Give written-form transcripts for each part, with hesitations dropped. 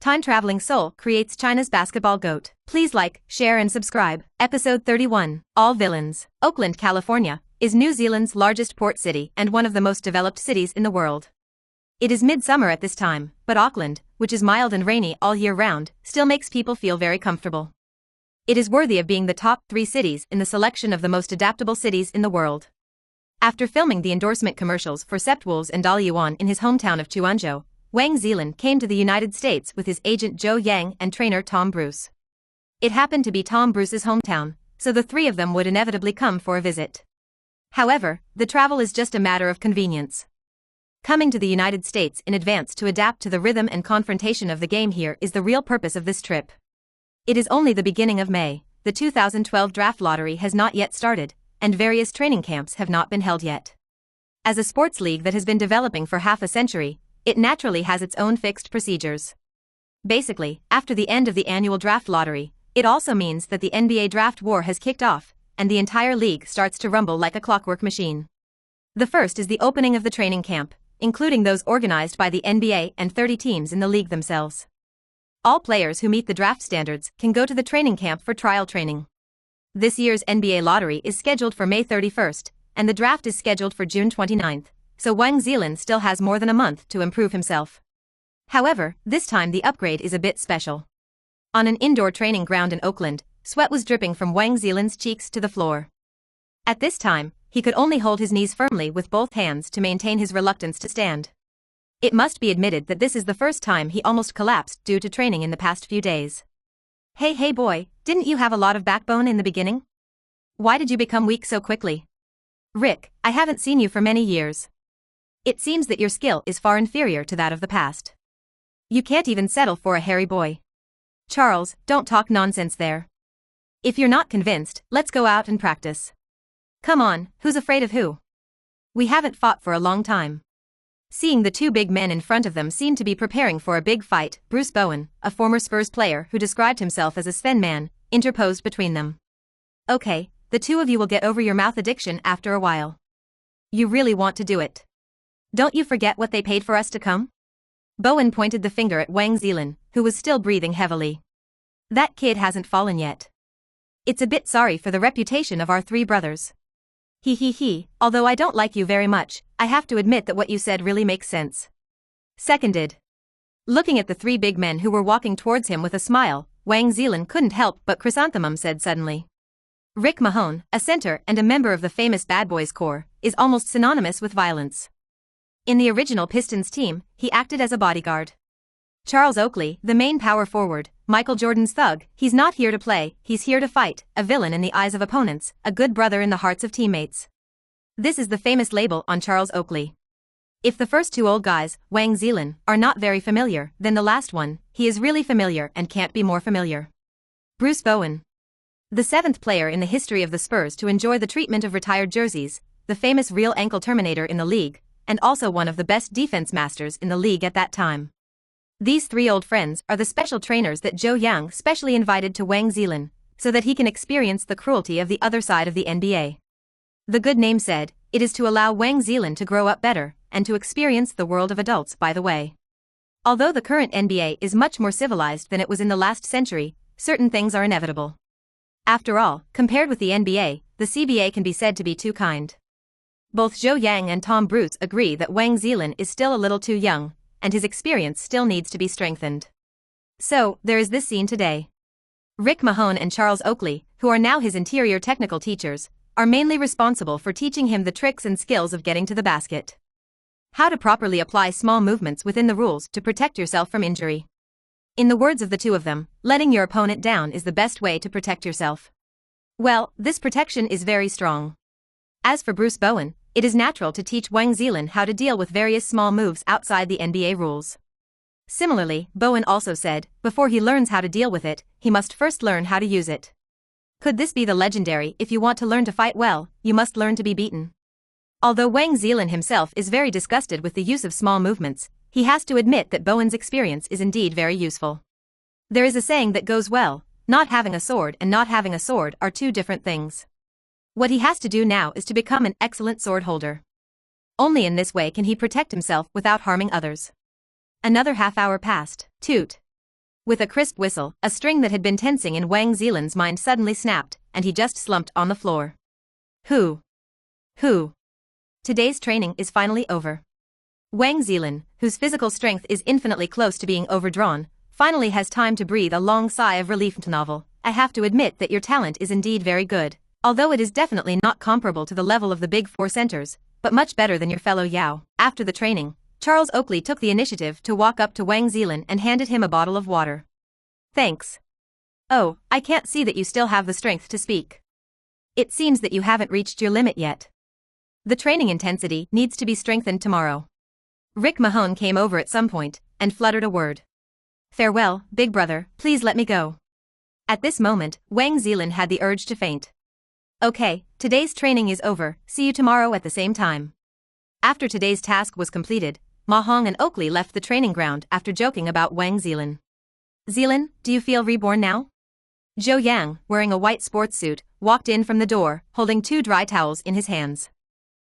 Time-traveling soul creates China's basketball GOAT. Please like, share and subscribe. Episode 31. All Villains. Oakland, California, is New Zealand's largest port city and one of the most developed cities in the world. It is midsummer at this time, but Auckland, which is mild and rainy all year round, still makes people feel very comfortable. It is worthy of being the top 3 cities in the selection of the most adaptable cities in the world. After filming the endorsement commercials for Septwools and Dalian in his hometown of Chuanzhou, Wang Zhelin came to the United States with his agent Joe Yang and trainer Tom Bruce. It happened to be Tom Bruce's hometown, so the 3 of them would inevitably come for a visit. However, the travel is just a matter of convenience. Coming to the United States in advance to adapt to the rhythm and confrontation of the game here is the real purpose of this trip. It is only the beginning of May, the 2012 draft lottery has not yet started, and various training camps have not been held yet. As a sports league that has been developing for half a century, it naturally has its own fixed procedures. Basically, after the end of the annual draft lottery, it also means that the NBA draft war has kicked off, and the entire league starts to rumble like a clockwork machine. The first is the opening of the training camp, including those organized by the NBA and 30 teams in the league themselves. All players who meet the draft standards can go to the training camp for trial training. This year's NBA lottery is scheduled for May 31st, and the draft is scheduled for June 29th. So Wang Zhelin still has more than a month to improve himself. However, this time the upgrade is a bit special. On an indoor training ground in Oakland, sweat was dripping from Wang Zhelin's cheeks to the floor. At this time, he could only hold his knees firmly with both hands to maintain his reluctance to stand. It must be admitted that this is the first time he almost collapsed due to training in the past few days. Hey boy, didn't you have a lot of backbone in the beginning? Why did you become weak so quickly? Rick, I haven't seen you for many years. It seems that your skill is far inferior to that of the past. You can't even settle for a hairy boy. Charles, don't talk nonsense there. If you're not convinced, let's go out and practice. Come on, who's afraid of who? We haven't fought for a long time. Seeing the 2 big men in front of them seem to be preparing for a big fight, Bruce Bowen, a former Spurs player who described himself as a Sven man, interposed between them. Okay, the 2 of you will get over your mouth addiction after a while. You really want to do it. Don't you forget what they paid for us to come? Bowen pointed the finger at Wang Zhelin, who was still breathing heavily. That kid hasn't fallen yet. It's a bit sorry for the reputation of our 3 brothers. Although I don't like you very much, I have to admit that what you said really makes sense. Seconded. Looking at the 3 big men who were walking towards him with a smile, Wang Zhelin couldn't help but Chrysanthemum said suddenly. Rick Mahone, a center and a member of the famous Bad Boys Corps, is almost synonymous with violence. In the original Pistons team, he acted as a bodyguard. Charles Oakley, the main power forward, Michael Jordan's thug, he's not here to play, he's here to fight, a villain in the eyes of opponents, a good brother in the hearts of teammates. This is the famous label on Charles Oakley. If the first 2 old guys, Wang Zhelin, are not very familiar, then the last one, he is really familiar and can't be more familiar. Bruce Bowen. The 7th player in the history of the Spurs to enjoy the treatment of retired jerseys, the famous real ankle terminator in the league, and also one of the best defense masters in the league at that time. These 3 old friends are the special trainers that Joe Yang specially invited to Wang Zhelin, so that he can experience the cruelty of the other side of the NBA. The good name said, it is to allow Wang Zhelin to grow up better, and to experience the world of adults by the way. Although the current NBA is much more civilized than it was in the last century, certain things are inevitable. After all, compared with the NBA, the CBA can be said to be too kind. Both Joe Yang and Tom Bruce agree that Wang Zhelin is still a little too young, and his experience still needs to be strengthened. So, there is this scene today. Rick Mahone and Charles Oakley, who are now his interior technical teachers, are mainly responsible for teaching him the tricks and skills of getting to the basket. How to properly apply small movements within the rules to protect yourself from injury. In the words of the 2 of them, letting your opponent down is the best way to protect yourself. Well, this protection is very strong. As for Bruce Bowen, it is natural to teach Wang Zhelin how to deal with various small moves outside the NBA rules. Similarly, Bowen also said, before he learns how to deal with it, he must first learn how to use it. Could this be the legendary, if you want to learn to fight well, you must learn to be beaten? Although Wang Zhelin himself is very disgusted with the use of small movements, he has to admit that Bowen's experience is indeed very useful. There is a saying that goes well, not having a sword and not having a sword are 2 different things. What he has to do now is to become an excellent sword holder. Only in this way can he protect himself without harming others. Another half hour passed. Toot. With a crisp whistle, a string that had been tensing in Wang Zhelin's mind suddenly snapped, and he just slumped on the floor. Who? Today's training is finally over. Wang Zhelin, whose physical strength is infinitely close to being overdrawn, finally has time to breathe a long sigh of relief. Novel, I have to admit that your talent is indeed very good, although it is definitely not comparable to the level of the big four centers, but much better than your fellow Yao. After the training, Charles Oakley took the initiative to walk up to Wang Zhelin and handed him a bottle of water. Thanks. Oh, I can't see that you still have the strength to speak. It seems that you haven't reached your limit yet. The training intensity needs to be strengthened tomorrow. Rick Mahone came over at some point and fluttered a word. Farewell, big brother, please let me go. At this moment, Wang Zhelin had the urge to faint. Okay, today's training is over, see you tomorrow at the same time. After today's task was completed, Mahong and Oakley left the training ground after joking about Wang Zhelin. Zhelin, do you feel reborn now? Zhou Yang, wearing a white sports suit, walked in from the door, holding 2 dry towels in his hands.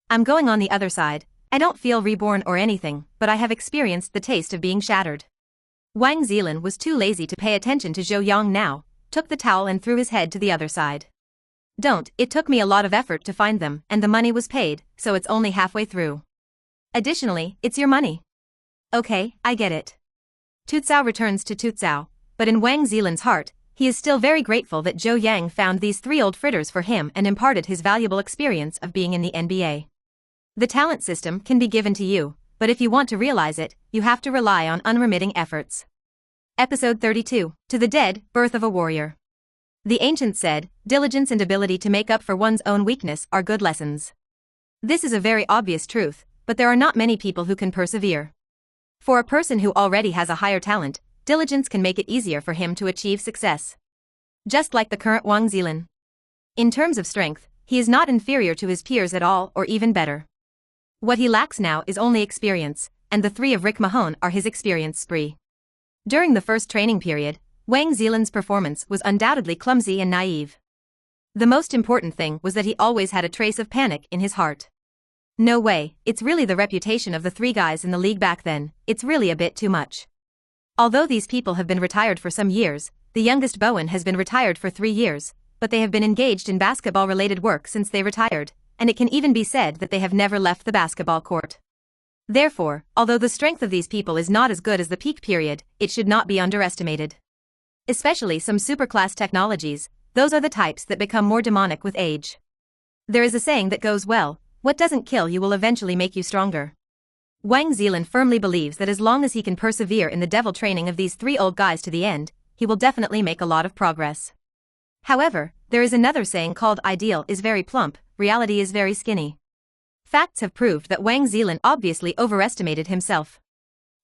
I'm going on the other side. I don't feel reborn or anything, but I have experienced the taste of being shattered. Wang Zhelin was too lazy to pay attention to Zhou Yang now, took the towel and threw his head to the other side. It took me a lot of effort to find them and the money was paid, so it's only halfway through. Additionally, it's your money. Okay, I get it. Tutsao returns to Tutsao, but in Wang Zhelin's heart, he is still very grateful that Zhou Yang found these 3 old fritters for him and imparted his valuable experience of being in the NBA. The talent system can be given to you, but if you want to realize it, you have to rely on unremitting efforts. Episode 32, To the Dead, Birth of a Warrior. The ancients said, diligence and ability to make up for one's own weakness are good lessons. This is a very obvious truth, but there are not many people who can persevere. For a person who already has a higher talent, diligence can make it easier for him to achieve success. Just like the current Wang Zhelin. In terms of strength, he is not inferior to his peers at all or even better. What he lacks now is only experience, and the 3 of Rick Mahone are his experience spree. During the first training period, Wang Zhelin's performance was undoubtedly clumsy and naive. The most important thing was that he always had a trace of panic in his heart. No way, it's really the reputation of the 3 guys in the league back then, it's really a bit too much. Although these people have been retired for some years, the youngest Bowen has been retired for 3 years, but they have been engaged in basketball-related work since they retired, and it can even be said that they have never left the basketball court. Therefore, although the strength of these people is not as good as the peak period, it should not be underestimated. Especially some superclass technologies, those are the types that become more demonic with age. There is a saying that goes well, what doesn't kill you will eventually make you stronger. Wang Zhelin firmly believes that as long as he can persevere in the devil training of these 3 old guys to the end, he will definitely make a lot of progress. However, there is another saying called ideal is very plump, reality is very skinny. Facts have proved that Wang Zhelin obviously overestimated himself.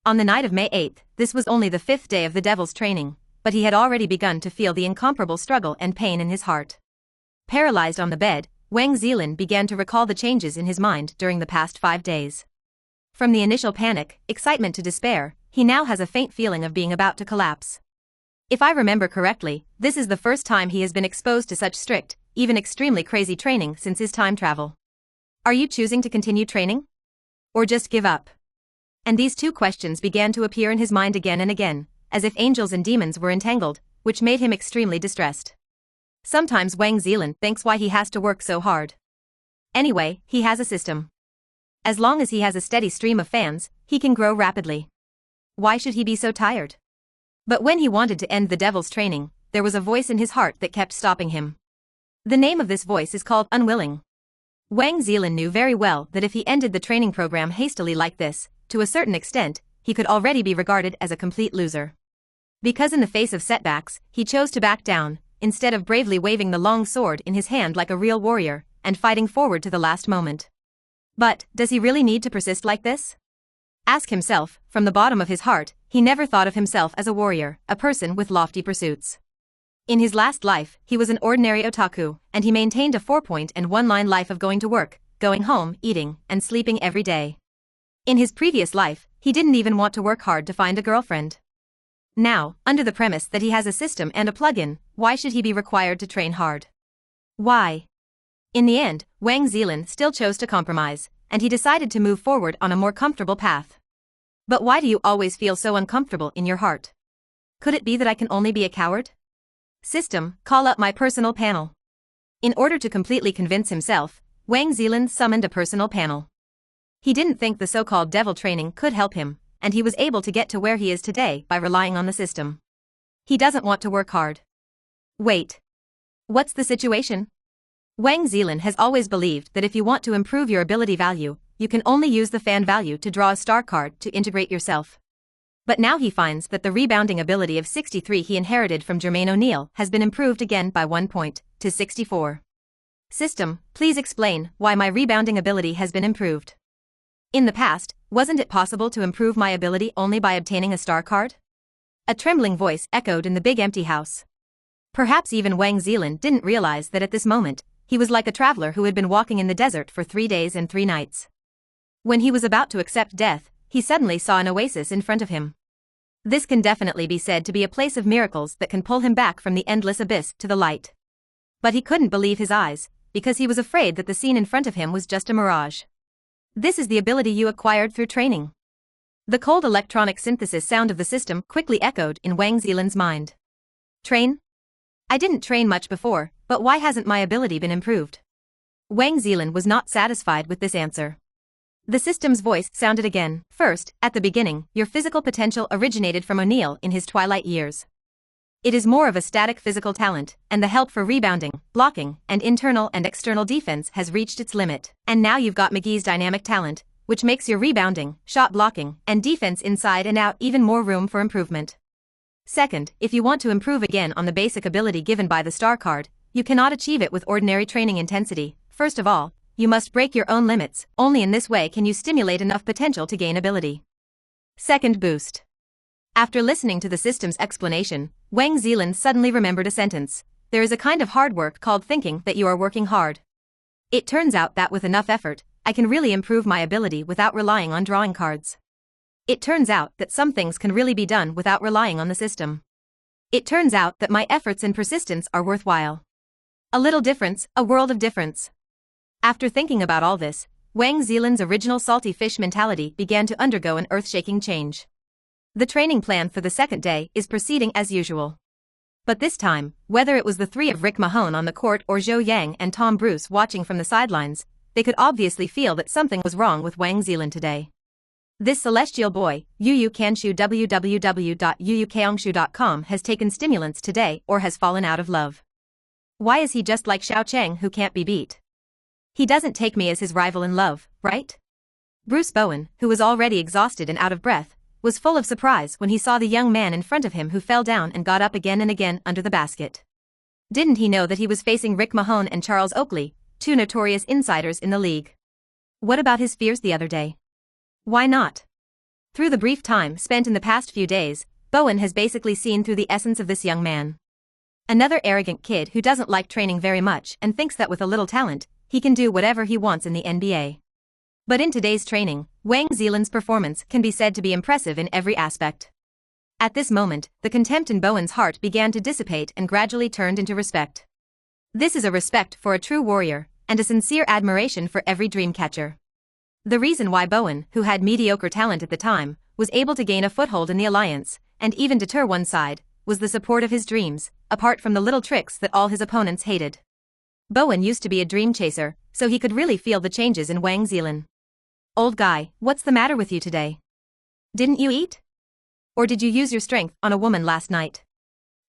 On the night of May 8th, this was only the 5th day of the devil's training, but he had already begun to feel the incomparable struggle and pain in his heart. Paralyzed on the bed, Wang Zhelin began to recall the changes in his mind during the past 5 days. From the initial panic, excitement to despair, he now has a faint feeling of being about to collapse. If I remember correctly, this is the first time he has been exposed to such strict, even extremely crazy training since his time travel. Are you choosing to continue training? Or just give up? And these 2 questions began to appear in his mind again and again, as if angels and demons were entangled, which made him extremely distressed. Sometimes Wang Zhelin thinks why he has to work so hard. Anyway, he has a system. As long as he has a steady stream of fans, he can grow rapidly. Why should he be so tired? But when he wanted to end the devil's training, there was a voice in his heart that kept stopping him. The name of this voice is called unwilling. Wang Zhelin knew very well that if he ended the training program hastily like this, to a certain extent, he could already be regarded as a complete loser. Because in the face of setbacks, he chose to back down, instead of bravely waving the long sword in his hand like a real warrior, and fighting forward to the last moment. But, does he really need to persist like this? Ask himself, from the bottom of his heart, he never thought of himself as a warrior, a person with lofty pursuits. In his last life, he was an ordinary otaku, and he maintained a 4-point and 1-line life of going to work, going home, eating, and sleeping every day. In his previous life, he didn't even want to work hard to find a girlfriend. Now, under the premise that he has a system and a plug-in, why should he be required to train hard? Why? In the end, Wang Zhelin still chose to compromise, and he decided to move forward on a more comfortable path. But why do you always feel so uncomfortable in your heart? Could it be that I can only be a coward? System, call up my personal panel. In order to completely convince himself, Wang Zhelin summoned a personal panel. He didn't think the so-called devil training could help him, and he was able to get to where he is today by relying on the system. He doesn't want to work hard. Wait. What's the situation? Wang Zhelin has always believed that if you want to improve your ability value, you can only use the fan value to draw a star card to integrate yourself. But now he finds that the rebounding ability of 63 he inherited from Jermaine O'Neal has been improved again by 1 point, to 64. System, please explain why my rebounding ability has been improved. In the past, wasn't it possible to improve my ability only by obtaining a star card? A trembling voice echoed in the big empty house. Perhaps even Wang Zhelin didn't realize that at this moment, he was like a traveler who had been walking in the desert for 3 days and 3 nights. When he was about to accept death, he suddenly saw an oasis in front of him. This can definitely be said to be a place of miracles that can pull him back from the endless abyss to the light. But he couldn't believe his eyes, because he was afraid that the scene in front of him was just a mirage. This is the ability you acquired through training. The cold electronic synthesis sound of the system quickly echoed in Wang Zhelin's mind. Train? I didn't train much before, but why hasn't my ability been improved? Wang Zhelin was not satisfied with this answer. The system's voice sounded again. First, at the beginning, your physical potential originated from O'Neal in his twilight years. It is more of a static physical talent, and the help for rebounding, blocking, and internal and external defense has reached its limit. And now you've got McGee's dynamic talent, which makes your rebounding, shot blocking, and defense inside and out even more room for improvement. Second, if you want to improve again on the basic ability given by the star card, you cannot achieve it with ordinary training intensity. First of all, you must break your own limits. Only in this way can you stimulate enough potential to gain ability. Second boost. After listening to the system's explanation, Wang Zhelin suddenly remembered a sentence. There is a kind of hard work called thinking that you are working hard. It turns out that with enough effort, I can really improve my ability without relying on drawing cards. It turns out that some things can really be done without relying on the system. It turns out that my efforts and persistence are worthwhile. A little difference, a world of difference. After thinking about all this, Wang Zhelin's original salty fish mentality began to undergo an earth-shaking change. The training plan for the second day is proceeding as usual. But this time, whether it was the 3 of Rick Mahone on the court or Zhou Yang and Tom Bruce watching from the sidelines, they could obviously feel that something was wrong with Wang Zhelin today. This celestial boy, Yu Kanshu www.yuyukangshu.com has taken stimulants today or has fallen out of love. Why is he just like Xiao Cheng who can't be beat? He doesn't take me as his rival in love, right? Bruce Bowen, who was already exhausted and out of breath, was full of surprise when he saw the young man in front of him who fell down and got up again and again under the basket. Didn't he know that he was facing Rick Mahone and Charles Oakley, 2 notorious insiders in the league? What about his fears the other day? Why not? Through the brief time spent in the past few days, Bowen has basically seen through the essence of this young man. Another arrogant kid who doesn't like training very much and thinks that with a little talent, he can do whatever he wants in the NBA. But in today's training, Wang Zhelin's performance can be said to be impressive in every aspect. At this moment, the contempt in Bowen's heart began to dissipate and gradually turned into respect. This is a respect for a true warrior, and a sincere admiration for every dream catcher. The reason why Bowen, who had mediocre talent at the time, was able to gain a foothold in the alliance, and even deter one side, was the support of his dreams, apart from the little tricks that all his opponents hated. Bowen used to be a dream chaser, so he could really feel the changes in Wang Zhelin. Old guy, what's the matter with you today? Didn't you eat? Or did you use your strength on a woman last night?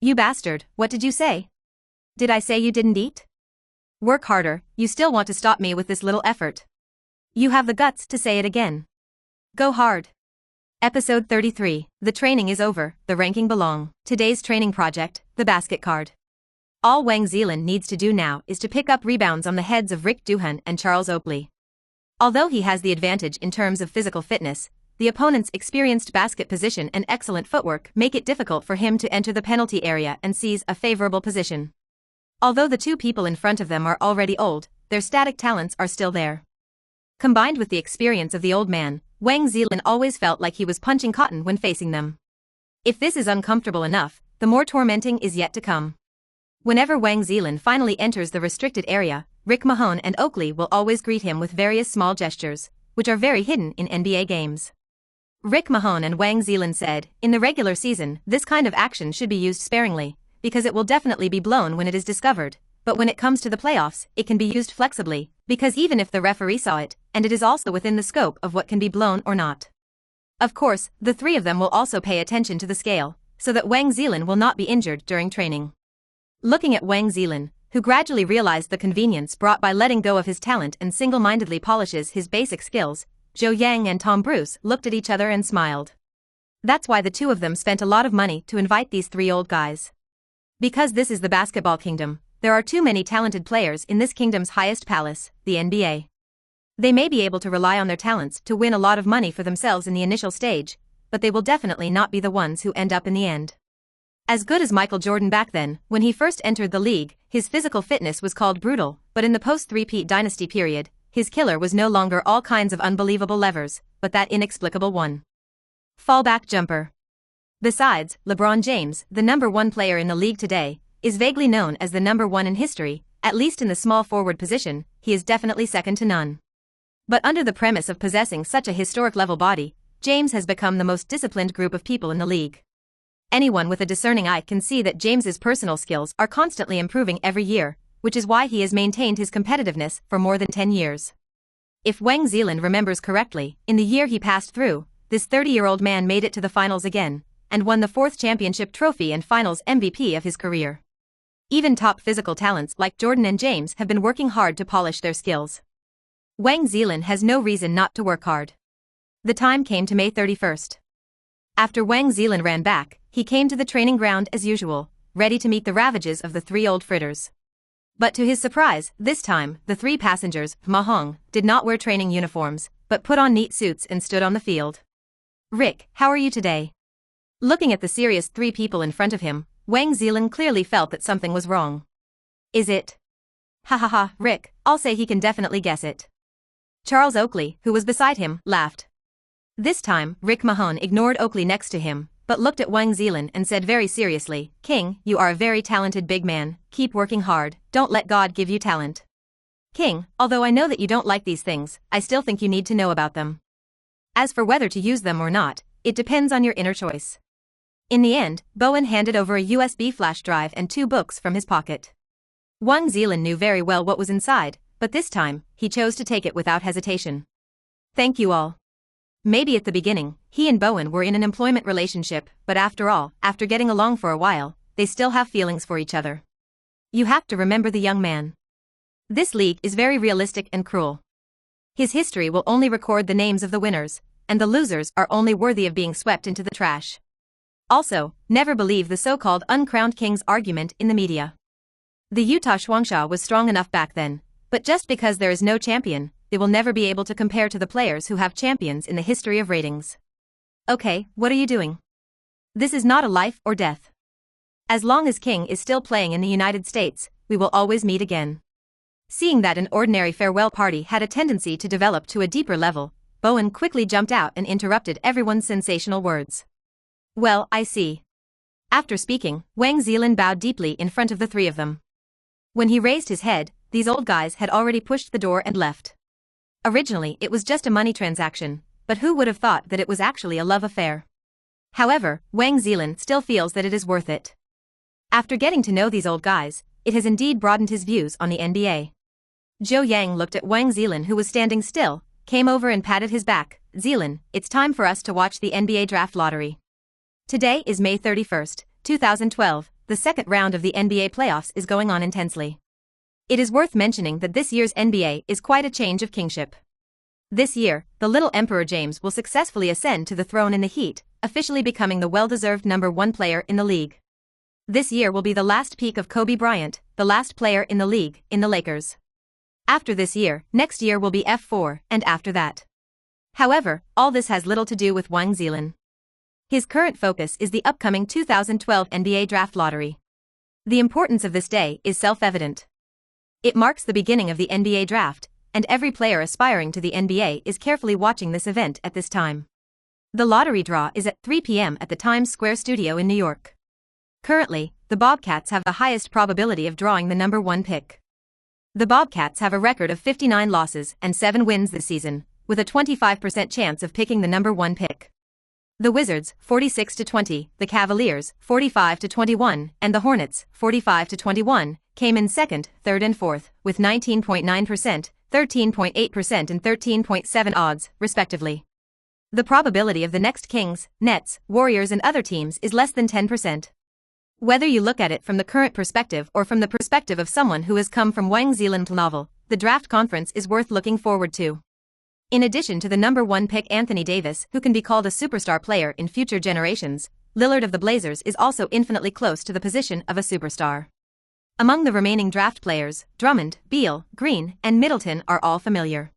You bastard, what did you say? Did I say you didn't eat? Work harder, you still want to stop me with this little effort. You have the guts to say it again. Go hard. Episode 33, the training is over, the ranking belong. Today's training project, the basket card. All Wang Zhelin needs to do now is to pick up rebounds on the heads of Rick Duhan and Charles Oakley. Although he has the advantage in terms of physical fitness, the opponent's experienced basket position and excellent footwork make it difficult for him to enter the penalty area and seize a favorable position. Although the 2 people in front of them are already old, their static talents are still there. Combined with the experience of the old man, Wang Zhelin always felt like he was punching cotton when facing them. If this is uncomfortable enough, the more tormenting is yet to come. Whenever Wang Zhelin finally enters the restricted area, Rick Mahone and Oakley will always greet him with various small gestures, which are very hidden in NBA games. Rick Mahone and Wang Zhelin said, in the regular season, this kind of action should be used sparingly, because it will definitely be blown when it is discovered, but when it comes to the playoffs, it can be used flexibly, because even if the referee saw it, and it is also within the scope of what can be blown or not. Of course, the three of them will also pay attention to the scale, so that Wang Zhelin will not be injured during training. Looking at Wang Zhelin, who gradually realized the convenience brought by letting go of his talent and single-mindedly polishes his basic skills, Zhou Yang and Tom Bruce looked at each other and smiled. That's why the two of them spent a lot of money to invite these three old guys. Because this is the basketball kingdom, there are too many talented players in this kingdom's highest palace, the NBA. They may be able to rely on their talents to win a lot of money for themselves in the initial stage, but they will definitely not be the ones who end up in the end. As good as Michael Jordan back then, when he first entered the league, his physical fitness was called brutal, but in the post-3-peat dynasty period, his killer was no longer all kinds of unbelievable levers, but that inexplicable one. Fallback jumper. Besides, LeBron James, the number one player in the league today, is vaguely known as the number one in history, at least in the small forward position, he is definitely second to none. But under the premise of possessing such a historic level body, James has become the most disciplined group of people in the league. Anyone with a discerning eye can see that James's personal skills are constantly improving every year, which is why he has maintained his competitiveness for more than 10 years. If Wang Zhelin remembers correctly, in the year he passed through, this 30-year-old man made it to the finals again, and won the 4th championship trophy and finals MVP of his career. Even top physical talents like Jordan and James have been working hard to polish their skills. Wang Zhelin has no reason not to work hard. The time came to May 31st. After Wang Zhelin ran back, he came to the training ground as usual, ready to meet the ravages of the three old fritters. But to his surprise, this time, the three passengers, Mahong, did not wear training uniforms, but put on neat suits and stood on the field. Rick, how are you today? Looking at the serious three people in front of him, Wang Zhelin clearly felt that something was wrong. Is it? Ha ha ha, Rick, I'll say he can definitely guess it. Charles Oakley, who was beside him, laughed. This time, Rick Mahone ignored Oakley next to him, but looked at Wang Zhelin and said very seriously, King, you are a very talented big man, keep working hard, don't let God give you talent. King, although I know that you don't like these things, I still think you need to know about them. As for whether to use them or not, it depends on your inner choice. In the end, Bowen handed over a USB flash drive and 2 books from his pocket. Wang Zhelin knew very well what was inside, but this time, he chose to take it without hesitation. Thank you all. Maybe at the beginning, he and Bowen were in an employment relationship, but after all, after getting along for a while, they still have feelings for each other. You have to remember the young man. This league is very realistic and cruel. His history will only record the names of the winners, and the losers are only worthy of being swept into the trash. Also, never believe the so-called uncrowned king's argument in the media. The Utah Shuangsha was strong enough back then, but just because there is no champion, they will never be able to compare to the players who have champions in the history of ratings. Okay, what are you doing? This is not a life or death. As long as King is still playing in the United States, we will always meet again. Seeing that an ordinary farewell party had a tendency to develop to a deeper level, Bowen quickly jumped out and interrupted everyone's sensational words. Well, I see. After speaking, Wang Zhelin bowed deeply in front of the three of them. When he raised his head, these old guys had already pushed the door and left. Originally, it was just a money transaction, but who would have thought that it was actually a love affair? However, Wang Zhelin still feels that it is worth it. After getting to know these old guys, it has indeed broadened his views on the NBA. Zhou Yang looked at Wang Zhelin, who was standing still, came over and patted his back. Zhelin, it's time for us to watch the NBA draft lottery. Today is May 31st, 2012, the second round of the NBA playoffs is going on intensely. It is worth mentioning that this year's NBA is quite a change of kingship. This year, the little Emperor James will successfully ascend to the throne in the Heat, officially becoming the well-deserved number 1 player in the league. This year will be the last peak of Kobe Bryant, the last player in the league, in the Lakers. After this year, next year will be F4, and after that. However, all this has little to do with Wang Zhelin. His current focus is the upcoming 2012 NBA draft lottery. The importance of this day is self-evident. It marks the beginning of the NBA draft, and every player aspiring to the NBA is carefully watching this event at this time. The lottery draw is at 3 p.m. at the Times Square studio in New York. Currently, the Bobcats have the highest probability of drawing the number 1 pick. The Bobcats have a record of 59 losses and 7 wins this season, with a 25% chance of picking the number 1 pick. The Wizards, 46-20, the Cavaliers, 45-21, and the Hornets, 45-21, came in second, third and fourth, with 19.9%, 13.8% and 13.7 odds, respectively. The probability of the next Kings, Nets, Warriors and other teams is less than 10%. Whether you look at it from the current perspective or from the perspective of someone who has come from Wang Zhelin's novel, the draft conference is worth looking forward to. In addition to the number 1 pick Anthony Davis, who can be called a superstar player in future generations, Lillard of the Blazers is also infinitely close to the position of a superstar. Among the remaining draft players, Drummond, Beal, Green, and Middleton are all familiar.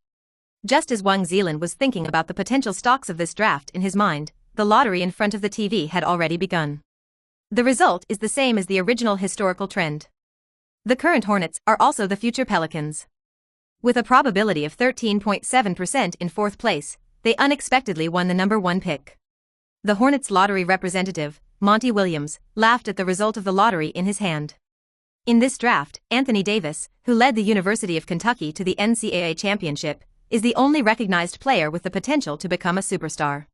Just as Wang Zhelin was thinking about the potential stocks of this draft in his mind, the lottery in front of the TV had already begun. The result is the same as the original historical trend. The current Hornets are also the future Pelicans. With a probability of 13.7% in fourth place, they unexpectedly won the number 1 pick. The Hornets lottery representative, Monty Williams, laughed at the result of the lottery in his hand. In this draft, Anthony Davis, who led the University of Kentucky to the NCAA championship, is the only recognized player with the potential to become a superstar.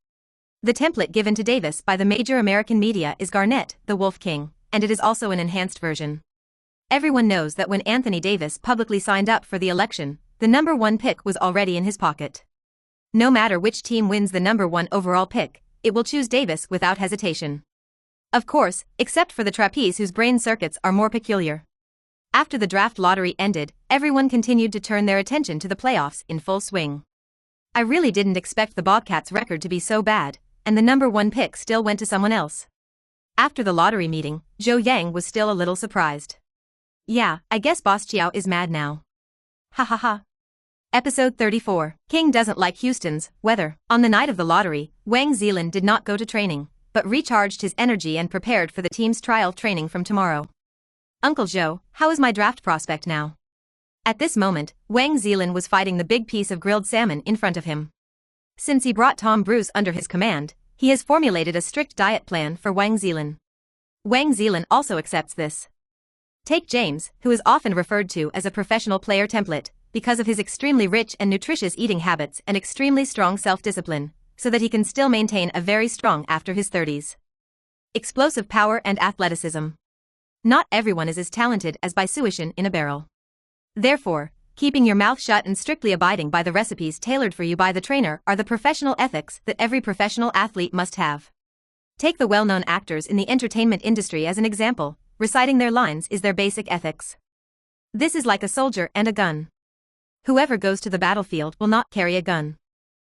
The template given to Davis by the major American media is Garnett, the Wolf King, and it is also an enhanced version. Everyone knows that when Anthony Davis publicly signed up for the election, the number 1 pick was already in his pocket. No matter which team wins the number 1 overall pick, it will choose Davis without hesitation. Of course, except for the trapeze whose brain circuits are more peculiar. After the draft lottery ended, everyone continued to turn their attention to the playoffs in full swing. I really didn't expect the Bobcats' record to be so bad, and the number 1 pick still went to someone else. After the lottery meeting, Zhou Yang was still a little surprised. Yeah, I guess Boss Chiao is mad now. Ha ha ha. Episode 34. King doesn't like Houston's weather. On the night of the lottery, Wang Zhelin did not go to training, but recharged his energy and prepared for the team's trial training from tomorrow. Uncle Zhou, how is my draft prospect now? At this moment, Wang Zhelin was fighting the big piece of grilled salmon in front of him. Since he brought Tom Bruce under his command, he has formulated a strict diet plan for Wang Zhelin. Wang Zhelin also accepts this. Take James, who is often referred to as a professional player template, because of his extremely rich and nutritious eating habits and extremely strong self-discipline, so that he can still maintain a very strong after his 30s. Explosive power and athleticism. Not everyone is as talented as Bai Suishan in a barrel. Therefore, keeping your mouth shut and strictly abiding by the recipes tailored for you by the trainer are the professional ethics that every professional athlete must have. Take the well-known actors in the entertainment industry as an example. Reciting their lines is their basic ethics. This is like a soldier and a gun. Whoever goes to the battlefield will not carry a gun.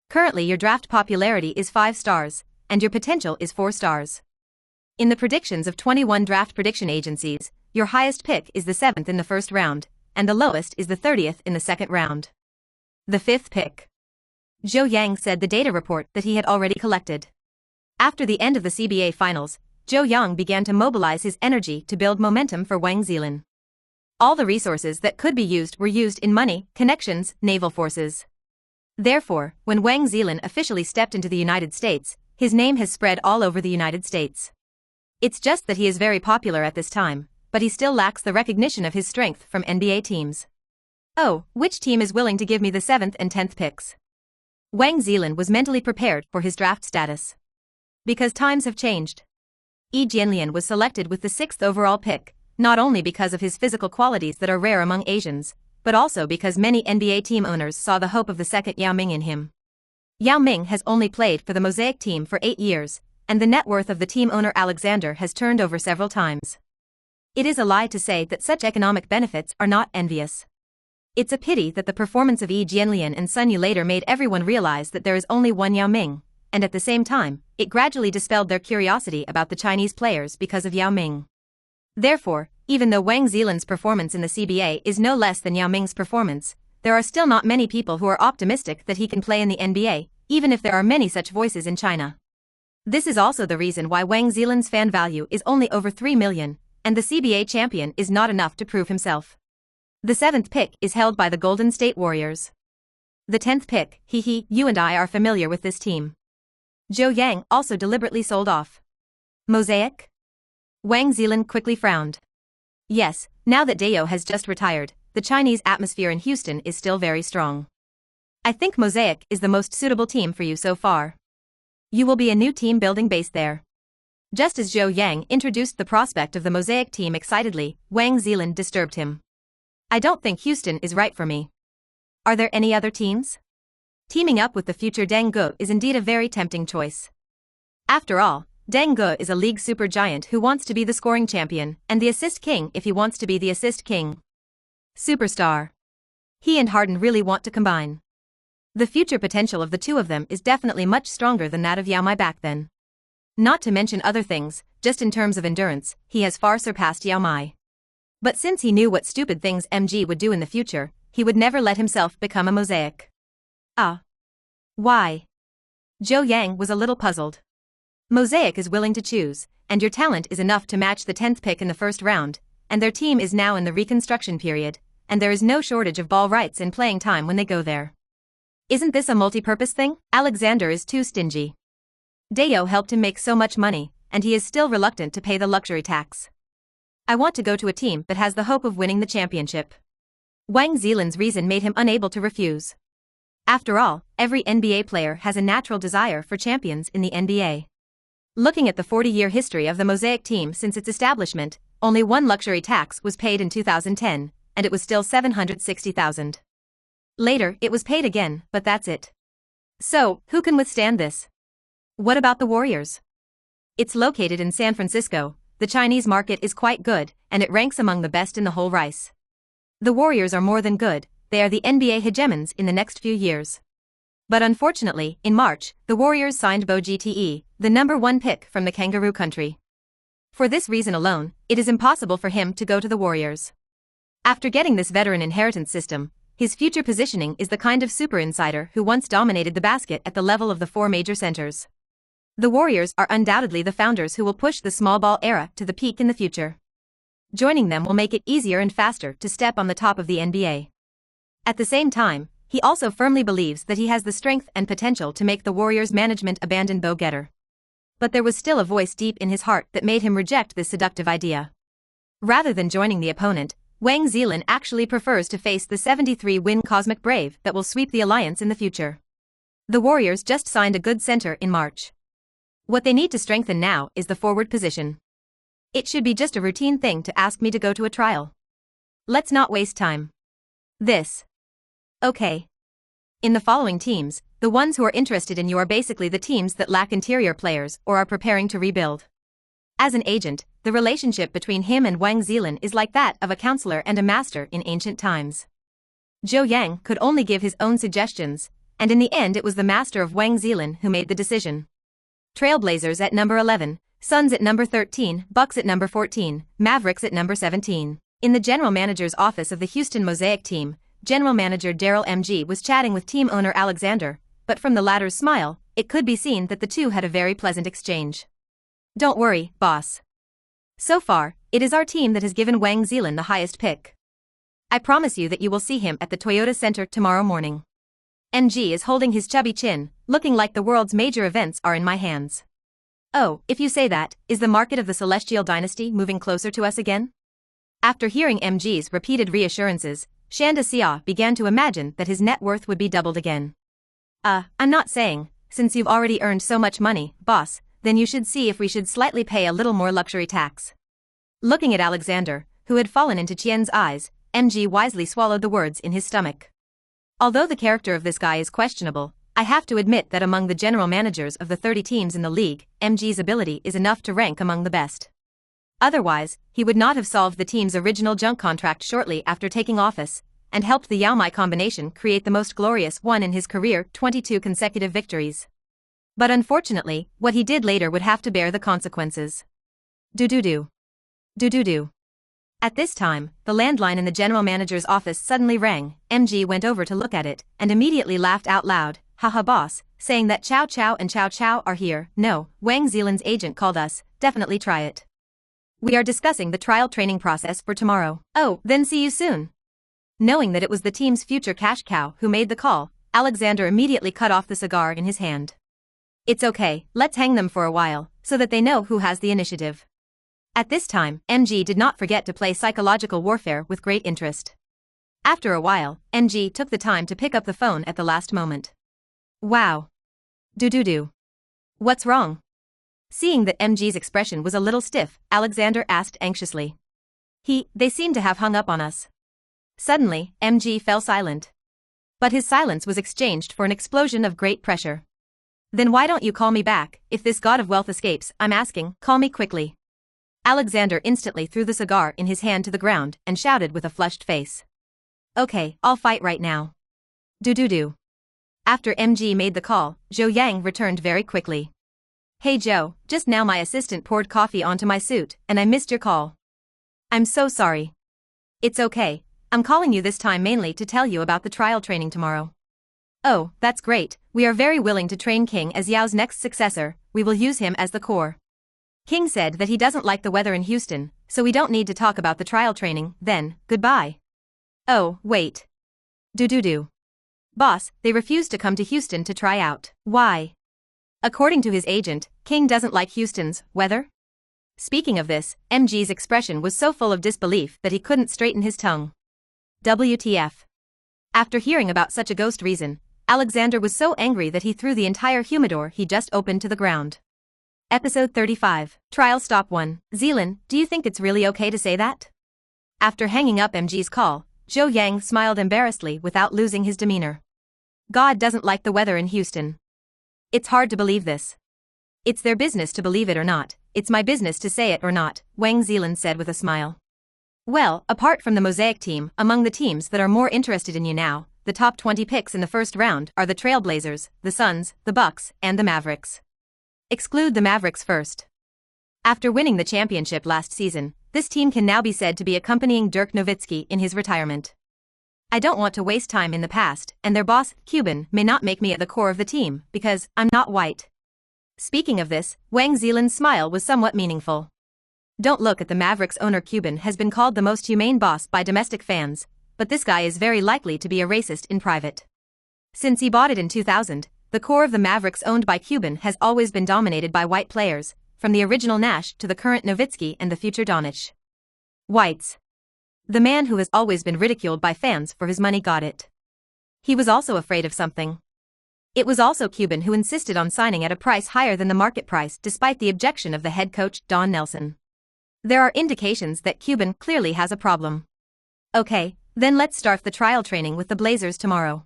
Currently your draft popularity is 5 stars, and your potential is 4 stars. In the predictions of 21 draft prediction agencies, your highest pick is the 7th in the first round, and the lowest is the 30th in the second round. The 5th pick. Zhou Yang said the data report that he had already collected. After the end of the CBA finals, Zhou Yang began to mobilize his energy to build momentum for Wang Zhelin. All the resources that could be used were used in money, connections, naval forces. Therefore, when Wang Zhelin officially stepped into the United States, his name has spread all over the United States. It's just that he is very popular at this time, but he still lacks the recognition of his strength from NBA teams. Oh, which team is willing to give me the 7th and 10th picks? Wang Zhelin was mentally prepared for his draft status. Because times have changed. Yi Jianlian was selected with the 6th overall pick, not only because of his physical qualities that are rare among Asians, but also because many NBA team owners saw the hope of the second Yao Ming in him. Yao Ming has only played for the Mosaic team for 8 years, and the net worth of the team owner Alexander has turned over several times. It is a lie to say that such economic benefits are not envious. It's a pity that the performance of Yi Jianlian and Sun Yu later made everyone realize that there is only one Yao Ming, and at the same time, it gradually dispelled their curiosity about the Chinese players because of Yao Ming. Therefore, even though Wang Zhelin's performance in the CBA is no less than Yao Ming's performance, there are still not many people who are optimistic that he can play in the NBA, even if there are many such voices in China. This is also the reason why Wang Zhelin's fan value is only over 3 million, and the CBA champion is not enough to prove himself. The 7th pick is held by the Golden State Warriors. The 10th pick, you and I are familiar with this team. Zhou Yang also deliberately sold off. Mosaic? Wang Zhelin quickly frowned. Yes, now that Dayo has just retired, the Chinese atmosphere in Houston is still very strong. I think Mosaic is the most suitable team for you so far. You will be a new team building base there. Just as Zhou Yang introduced the prospect of the Mosaic team excitedly, Wang Zhelin disturbed him. I don't think Houston is right for me. Are there any other teams? Teaming up with the future Deng Ge is indeed a very tempting choice. After all, Deng Ge is a league supergiant who wants to be the scoring champion and the assist king if he wants to be the assist king. Superstar. He and Harden really want to combine. The future potential of the two of them is definitely much stronger than that of Yao Mai back then. Not to mention other things, just in terms of endurance, he has far surpassed Yao Mai. But since he knew what stupid things MG would do in the future, he would never let himself become a Mosaic. Ah. Why? Zhou Yang was a little puzzled. Mosaic is willing to choose, and your talent is enough to match the 10th pick in the first round, and their team is now in the reconstruction period, and there is no shortage of ball rights and playing time when they go there. Isn't this a multi-purpose thing? Alexander is too stingy. Dayo helped him make so much money, and he is still reluctant to pay the luxury tax. I want to go to a team that has the hope of winning the championship. Wang Zhelin's reason made him unable to refuse. After all, every NBA player has a natural desire for champions in the NBA. Looking at the 40-year history of the Mosaic team since its establishment, only one luxury tax was paid in 2010, and it was still $760,000. Later, it was paid again, but that's it. So, who can withstand this? What about the Warriors? It's located in San Francisco, the Chinese market is quite good, and it ranks among the best in the whole rice. The Warriors are more than good, they are the NBA hegemons in the next few years. But unfortunately, in March, the Warriors signed Bo Gte, the #1 pick from the kangaroo country. For this reason alone, it is impossible for him to go to the Warriors. After getting this veteran inheritance system, his future positioning is the kind of super insider who once dominated the basket at the level of the 4 major centers. The Warriors are undoubtedly the founders who will push the small ball era to the peak in the future. Joining them will make it easier and faster to step on the top of the NBA. At the same time, he also firmly believes that he has the strength and potential to make the Warriors management abandon Bo Getter. But there was still a voice deep in his heart that made him reject this seductive idea. Rather than joining the opponent, Wang Zhelin actually prefers to face the 73-win Cosmic Brave that will sweep the alliance in the future. The Warriors just signed a good center in March. What they need to strengthen now is the forward position. It should be just a routine thing to ask me to go to a trial. Let's not waste time. Okay. In the following teams, the ones who are interested in you are basically the teams that lack interior players or are preparing to rebuild. As an agent, the relationship between him and Wang Zhelin is like that of a counselor and a master in ancient times. Zhou Yang could only give his own suggestions, and in the end it was the master of Wang Zhelin who made the decision. Trailblazers at number 11, Suns at number 13, Bucks at number 14, Mavericks at number 17. In the general manager's office of the Houston Mosaic team, general manager Daryl MG was chatting with team owner Alexander, but from the latter's smile, it could be seen that the two had a very pleasant exchange. Don't worry, boss. So far, it is our team that has given Wang Zhelin the highest pick. I promise you that you will see him at the Toyota Center tomorrow morning. MG is holding his chubby chin, looking like the world's major events are in my hands. Oh, if you say that, is the market of the Celestial Dynasty moving closer to us again? After hearing MG's repeated reassurances, Shanda Xia began to imagine that his net worth would be doubled again. I'm not saying, since you've already earned so much money, boss, then you should see if we should slightly pay a little more luxury tax. Looking at Alexander, who had fallen into Tien's eyes, MG wisely swallowed the words in his stomach. Although the character of this guy is questionable, I have to admit that among the general managers of the 30 teams in the league, MG's ability is enough to rank among the best. Otherwise, he would not have solved the team's original junk contract shortly after taking office, and helped the Yao Mai combination create the most glorious one in his career, 22 consecutive victories. But unfortunately, what he did later would have to bear the consequences. Do-do-do. Do-do-do. At this time, the landline in the general manager's office suddenly rang. MG went over to look at it, and immediately laughed out loud, haha boss, saying that Chow Chow and Chow Chow are here. No, Wang Zhelin's agent called us, definitely try it. We are discussing the trial training process for tomorrow. Oh, then see you soon. Knowing that it was the team's future cash cow who made the call, Alexander immediately cut off the cigar in his hand. It's okay, let's hang them for a while, so that they know who has the initiative. At this time, MG did not forget to play psychological warfare with great interest. After a while, MG took the time to pick up the phone at the last moment. Wow. Do-do-do. What's wrong? Seeing that MG's expression was a little stiff, Alexander asked anxiously. They seem to have hung up on us. Suddenly, MG fell silent. But his silence was exchanged for an explosion of great pressure. Then why don't you call me back? If this god of wealth escapes, I'm asking, call me quickly. Alexander instantly threw the cigar in his hand to the ground and shouted with a flushed face. Okay, I'll fight right now. Do. After MG made the call, Zhou Yang returned very quickly. Hey Joe, just now my assistant poured coffee onto my suit, and I missed your call. I'm so sorry. It's okay, I'm calling you this time mainly to tell you about the trial training tomorrow. Oh, that's great, we are very willing to train King as Yao's next successor, we will use him as the core. King said that he doesn't like the weather in Houston, so we don't need to talk about the trial training, then, goodbye. Oh, wait. Do. Boss, they refused to come to Houston to try out. Why? According to his agent, King doesn't like Houston's weather? Speaking of this, MG's expression was so full of disbelief that he couldn't straighten his tongue. WTF. After hearing about such a ghost reason, Alexander was so angry that he threw the entire humidor he just opened to the ground. Episode 35, Trial Stop 1. Zhelin, do you think it's really okay to say that? After hanging up MG's call, Zhou Yang smiled embarrassedly without losing his demeanor. God doesn't like the weather in Houston. It's hard to believe this. It's their business to believe it or not, it's my business to say it or not, Wang Zhelin said with a smile. Well, apart from the Mosaic team, among the teams that are more interested in you now, the top 20 picks in the first round are the Trailblazers, the Suns, the Bucks, and the Mavericks. Exclude the Mavericks first. After winning the championship last season, this team can now be said to be accompanying Dirk Nowitzki in his retirement. I don't want to waste time in the past, and their boss, Cuban, may not make me at the core of the team, because I'm not white. Speaking of this, Wang Zhelin's smile was somewhat meaningful. Don't look at the Mavericks owner. Cuban has been called the most humane boss by domestic fans, but this guy is very likely to be a racist in private. Since he bought it in 2000, the core of the Mavericks owned by Cuban has always been dominated by white players, from the original Nash to the current Nowitzki and the future Doncic. Whites. The man who has always been ridiculed by fans for his money got it. He was also afraid of something. It was also Cuban who insisted on signing at a price higher than the market price despite the objection of the head coach, Don Nelson. There are indications that Cuban clearly has a problem. Okay, then let's start the trial training with the Blazers tomorrow.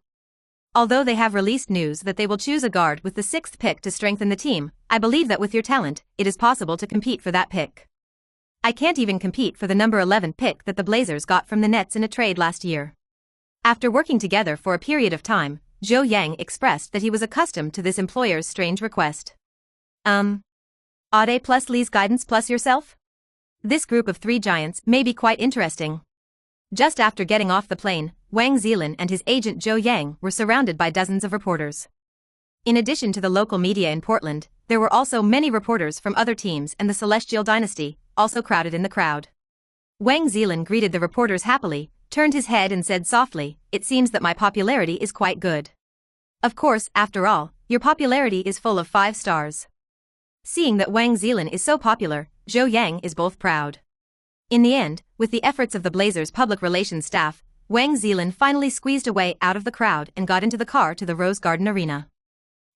Although they have released news that they will choose a guard with the 6th pick to strengthen the team, I believe that with your talent, it is possible to compete for that pick. I can't even compete for the number 11 pick that the Blazers got from the Nets in a trade last year. After working together for a period of time, Zhou Yang expressed that he was accustomed to this employer's strange request. Ade plus Lee's guidance plus yourself? This group of 3 giants may be quite interesting. Just after getting off the plane, Wang Zhelin and his agent Zhou Yang were surrounded by dozens of reporters. In addition to the local media in Portland, there were also many reporters from other teams and the Celestial Dynasty, also crowded in the crowd. Wang Zhelin greeted the reporters happily, turned his head and said softly, "It seems that my popularity is quite good." Of course, after all, your popularity is full of 5 stars. Seeing that Wang Zhelin is so popular, Zhou Yang is both proud. In the end, with the efforts of the Blazers' public relations staff, Wang Zhelin finally squeezed a way out of the crowd and got into the car to the Rose Garden Arena.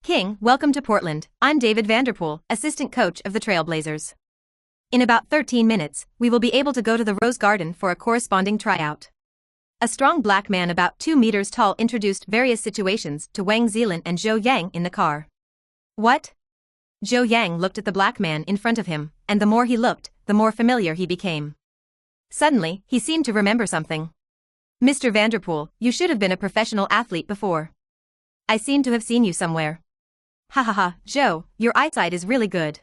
King, welcome to Portland. I'm David Vanderpool, assistant coach of the Trailblazers. In about 13 minutes, we will be able to go to the Rose Garden for a corresponding tryout. A strong black man about 2 meters tall introduced various situations to Wang Zhelin and Zhou Yang in the car. What? Zhou Yang looked at the black man in front of him, and the more he looked, the more familiar he became. Suddenly, he seemed to remember something. Mr. Vanderpool, you should have been a professional athlete before. I seem to have seen you somewhere. Ha ha ha, Zhou, your eyesight is really good.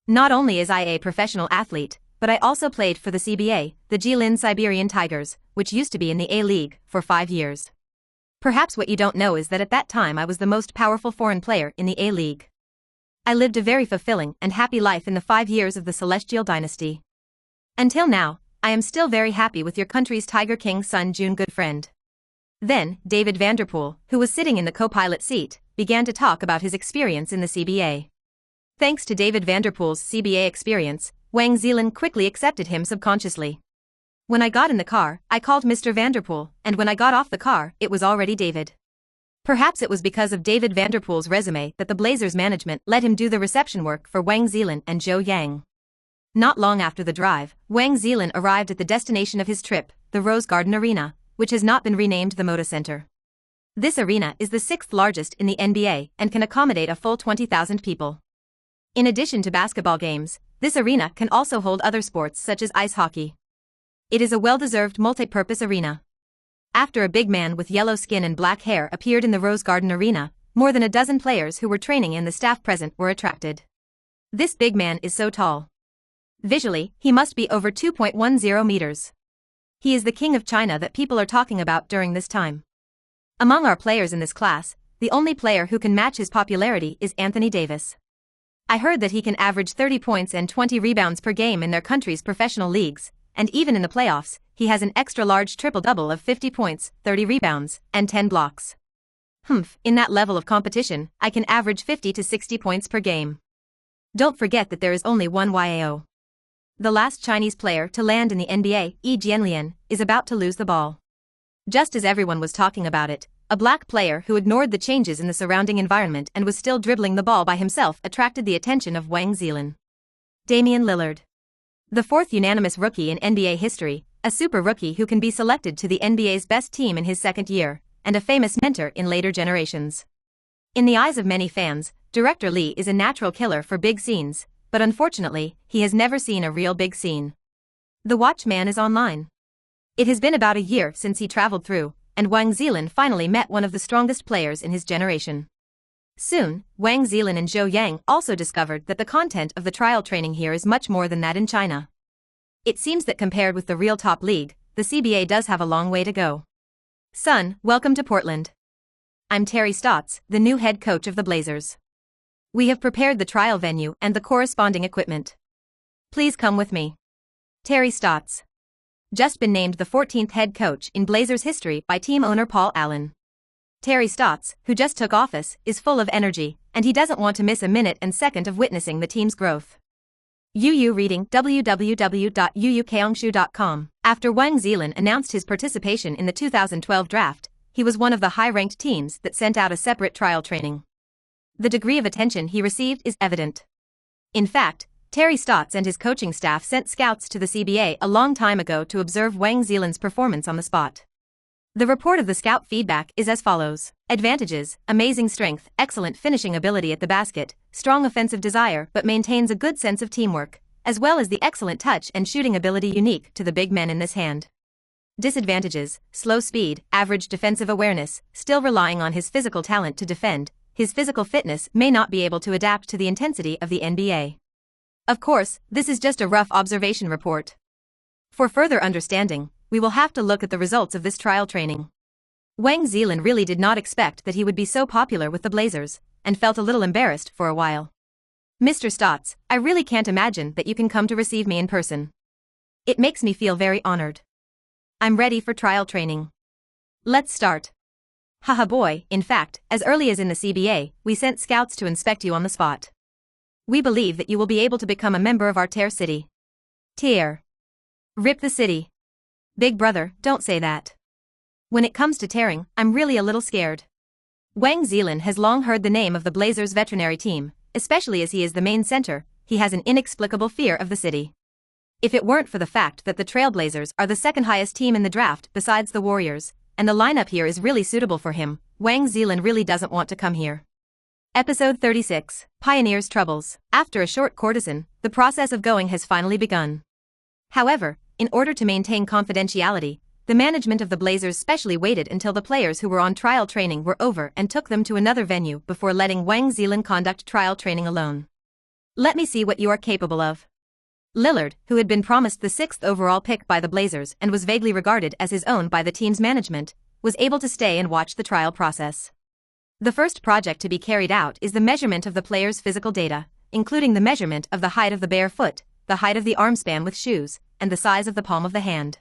Not only is I a professional athlete, but I also played for the CBA, the Jilin Siberian Tigers, which used to be in the A-League, for 5 years. Perhaps what you don't know is that at that time I was the most powerful foreign player in the A-League. I lived a very fulfilling and happy life in the 5 years of the Celestial Dynasty. Until now, I am still very happy with your country's Tiger King's son June, good friend. Then, David Vanderpool, who was sitting in the co-pilot seat, began to talk about his experience in the CBA. Thanks to David Vanderpool's CBA experience, Wang Zhelin quickly accepted him subconsciously. When I got in the car, I called Mr. Vanderpool, and when I got off the car, it was already David. Perhaps it was because of David Vanderpool's resume that the Blazers management let him do the reception work for Wang Zhelin and Zhou Yang. Not long after the drive, Wang Zhelin arrived at the destination of his trip, the Rose Garden Arena, which has not been renamed the Moda Center. This arena is the sixth largest in the NBA and can accommodate a full 20,000 people. In addition to basketball games, this arena can also hold other sports such as ice hockey. It is a well-deserved multi-purpose arena. After a big man with yellow skin and black hair appeared in the Rose Garden Arena, more than a dozen players who were training and the staff present were attracted. This big man is so tall. Visually, he must be over 2.10 meters. He is the king of China that people are talking about during this time. Among our players in this class, the only player who can match his popularity is Anthony Davis. I heard that he can average 30 points and 20 rebounds per game in their country's professional leagues, and even in the playoffs, he has an extra-large triple-double of 50 points, 30 rebounds, and 10 blocks. In that level of competition, I can average 50 to 60 points per game. Don't forget that there is only one Yao. The last Chinese player to land in the NBA, Yi Jianlian, is about to lose the ball. Just as everyone was talking about it, a black player who ignored the changes in the surrounding environment and was still dribbling the ball by himself attracted the attention of Wang Zhelin. Damian Lillard. The fourth unanimous rookie in NBA history, a super rookie who can be selected to the NBA's best team in his second year, and a famous mentor in later generations. In the eyes of many fans, Director Lee is a natural killer for big scenes, but unfortunately, he has never seen a real big scene. The Watchman is online. It has been about a year since he traveled through, and Wang Zhelin finally met one of the strongest players in his generation. Soon, Wang Zhelin and Zhou Yang also discovered that the content of the trial training here is much more than that in China. It seems that compared with the real top league, the CBA does have a long way to go. Son, welcome to Portland. I'm Terry Stotts, the new head coach of the Blazers. We have prepared the trial venue and the corresponding equipment. Please come with me. Terry Stotts. Just been named the 14th head coach in Blazers history by team owner Paul Allen. Terry Stotts, who just took office, is full of energy, and he doesn't want to miss a minute and second of witnessing the team's growth. Yu reading www.yuukaongshu.com. After Wang Zhelin announced his participation in the 2012 draft, he was one of the high-ranked teams that sent out a separate trial training. The degree of attention he received is evident. In fact, Terry Stotts and his coaching staff sent scouts to the CBA a long time ago to observe Wang Zhelin's performance on the spot. The report of the scout feedback is as follows. Advantages: amazing strength, excellent finishing ability at the basket, strong offensive desire but maintains a good sense of teamwork, as well as the excellent touch and shooting ability unique to the big men in this hand. Disadvantages: slow speed, average defensive awareness, still relying on his physical talent to defend, his physical fitness may not be able to adapt to the intensity of the NBA. Of course, this is just a rough observation report. For further understanding, we will have to look at the results of this trial training. Wang Zhelin really did not expect that he would be so popular with the Blazers, and felt a little embarrassed for a while. Mr. Stotts, I really can't imagine that you can come to receive me in person. It makes me feel very honored. I'm ready for trial training. Let's start. Haha boy, in fact, as early as in the CBA, we sent scouts to inspect you on the spot. We believe that you will be able to become a member of our Tier City. Tier. Rip the city. Big brother, don't say that. When it comes to tearing, I'm really a little scared. Wang Zhelin has long heard the name of the Blazers veterinary team, especially as he is the main center. He has an inexplicable fear of the city. If it weren't for the fact that the Trailblazers are the second highest team in the draft besides the Warriors, and the lineup here is really suitable for him, Wang Zhelin really doesn't want to come here. Episode 36, Pioneers' Troubles. After a short courtesan, the process of going has finally begun. However, in order to maintain confidentiality, the management of the Blazers specially waited until the players who were on trial training were over and took them to another venue before letting Wang Zhelin conduct trial training alone. Let me see what you are capable of. Lillard, who had been promised the 6th overall pick by the Blazers and was vaguely regarded as his own by the team's management, was able to stay and watch the trial process. The first project to be carried out is the measurement of the player's physical data, including the measurement of the height of the bare foot, the height of the arm span with shoes, and the size of the palm of the hand.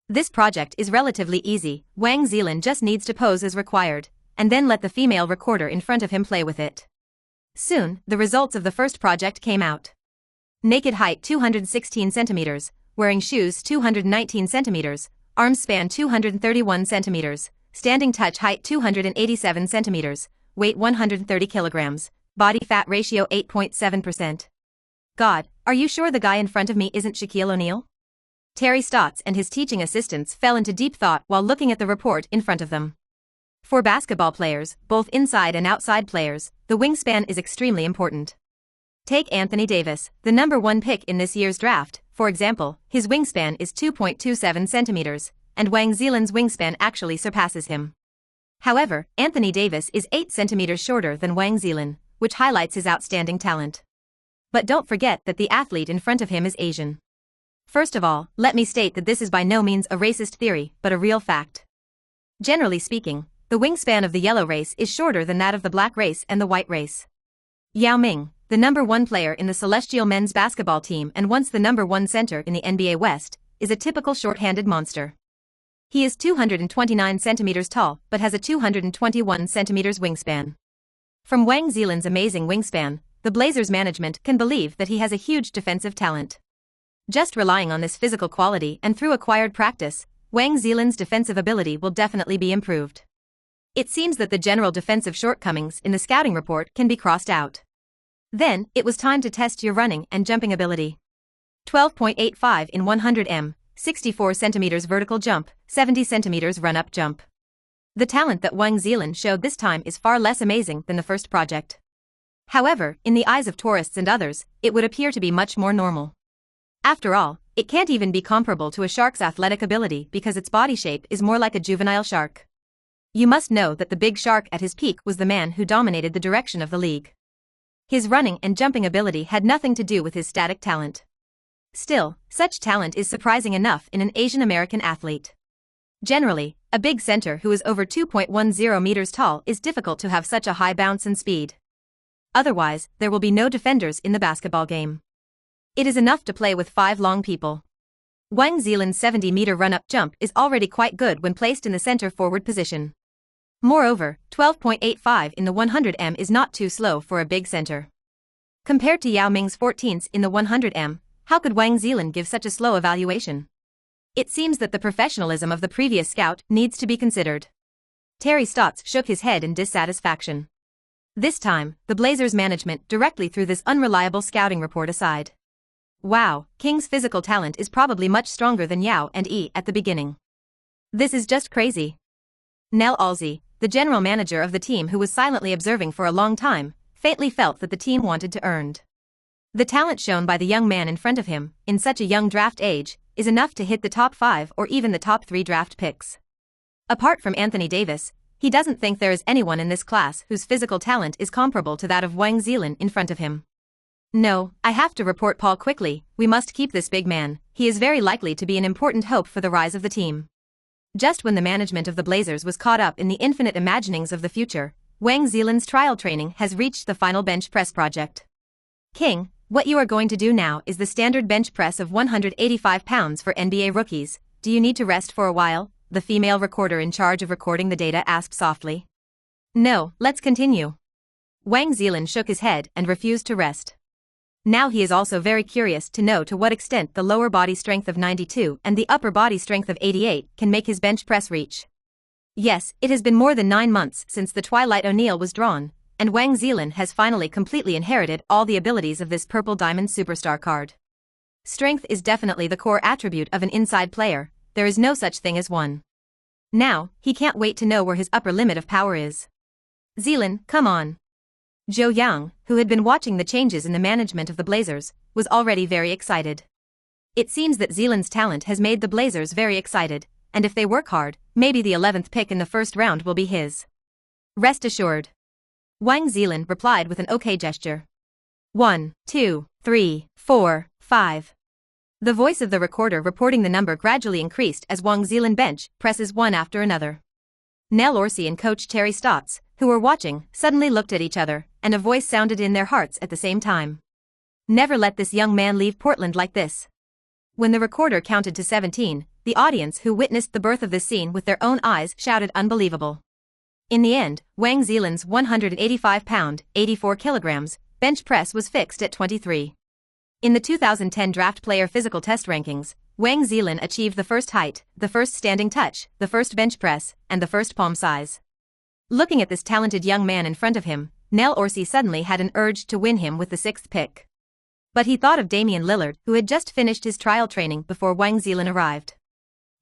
This project is relatively easy. Wang Zhelin just needs to pose as required, and then let the female recorder in front of him play with it. Soon, the results of the first project came out. Naked height 216 centimeters, wearing shoes 219 centimeters, arm span 231 centimeters, standing touch height 287 centimeters, weight 130 kilograms, body fat ratio 8.7%. God, are you sure the guy in front of me isn't Shaquille O'Neal? Terry Stotts and his teaching assistants fell into deep thought while looking at the report in front of them. For basketball players, both inside and outside players, the wingspan is extremely important. Take Anthony Davis, the #1 pick in this year's draft, for example, his wingspan is 2.27 centimeters, and Wang Zhelin's wingspan actually surpasses him. However, Anthony Davis is 8 centimeters shorter than Wang Zhelin, which highlights his outstanding talent. But don't forget that the athlete in front of him is Asian. First of all, let me state that this is by no means a racist theory, but a real fact. Generally speaking, the wingspan of the yellow race is shorter than that of the black race and the white race. Yao Ming, the #1 player in the Celestial men's basketball team and once the #1 center in the NBA West, is a typical short-handed monster. He is 229 centimeters tall but has a 221 centimeters wingspan. From Wang Zhelin's amazing wingspan, the Blazers management can believe that he has a huge defensive talent. Just relying on this physical quality and through acquired practice, Wang Zhelin's defensive ability will definitely be improved. It seems that the general defensive shortcomings in the scouting report can be crossed out. Then, it was time to test your running and jumping ability. 12.85 in 100 m, 64 centimeters vertical jump, 70 centimeters run-up jump. The talent that Wang Zhelin showed this time is far less amazing than the first project. However, in the eyes of tourists and others, it would appear to be much more normal. After all, it can't even be comparable to a shark's athletic ability because its body shape is more like a juvenile shark. You must know that the big shark at his peak was the man who dominated the direction of the league. His running and jumping ability had nothing to do with his static talent. Still, such talent is surprising enough in an Asian American athlete. Generally, a big center who is over 2.10 meters tall is difficult to have such a high bounce and speed. Otherwise, there will be no defenders in the basketball game. It is enough to play with 5 long people. Wang Zhelin's 70-meter run-up jump is already quite good when placed in the center forward position. Moreover, 12.85 in the 100 m is not too slow for a big center. Compared to Yao Ming's 14th in the 100 m, how could Wang Zhelin give such a slow evaluation? It seems that the professionalism of the previous scout needs to be considered. Terry Stotts shook his head in dissatisfaction. This time, the Blazers management directly threw this unreliable scouting report aside. Wow, King's physical talent is probably much stronger than Yao and Yi at the beginning. This is just crazy. Nell Alzey, the general manager of the team who was silently observing for a long time, faintly felt that the team wanted to earn. The talent shown by the young man in front of him, in such a young draft age, is enough to hit the top 5 or even the top 3 draft picks. Apart from Anthony Davis, he doesn't think there is anyone in this class whose physical talent is comparable to that of Wang Zhelin in front of him. No, I have to report Paul quickly, we must keep this big man, he is very likely to be an important hope for the rise of the team. Just when the management of the Blazers was caught up in the infinite imaginings of the future, Wang Zhelin's trial training has reached the final bench press project. King, what you are going to do now is the standard bench press of 185 pounds for NBA rookies. Do you need to rest for a while? The female recorder in charge of recording the data asked softly. No, let's continue. Wang Zhelin shook his head and refused to rest. Now he is also very curious to know to what extent the lower body strength of 92 and the upper body strength of 88 can make his bench press reach. Yes, it has been more than 9 months since the Twilight O'Neal was drawn, and Wang Zhelin has finally completely inherited all the abilities of this purple diamond superstar card. Strength is definitely the core attribute of an inside player, there is no such thing as one. Now, he can't wait to know where his upper limit of power is. Zhelin, come on. Joe Yang, who had been watching the changes in the management of the Blazers, was already very excited. It seems that Zhelin's talent has made the Blazers very excited, and if they work hard, maybe the 11th pick in the first round will be his. Rest assured. Wang Zhelin replied with an okay gesture. 1, 2, 3, 4, 5. The voice of the recorder reporting the number gradually increased as Wang Zhelin bench presses one after another. Nell Alzey and coach Terry Stotts, who were watching, suddenly looked at each other, and a voice sounded in their hearts at the same time. Never let this young man leave Portland like this. When the recorder counted to 17, the audience who witnessed the birth of this scene with their own eyes shouted unbelievable. In the end, Wang Zhelin's 185-pound, 84 kilograms, bench press was fixed at 23. In the 2010 Draft Player Physical Test Rankings, Wang Zhelin achieved the first height, the first standing touch, the first bench press, and the first palm size. Looking at this talented young man in front of him, Nell Orsi suddenly had an urge to win him with the 6th pick. But he thought of Damian Lillard, who had just finished his trial training before Wang Zhelin arrived.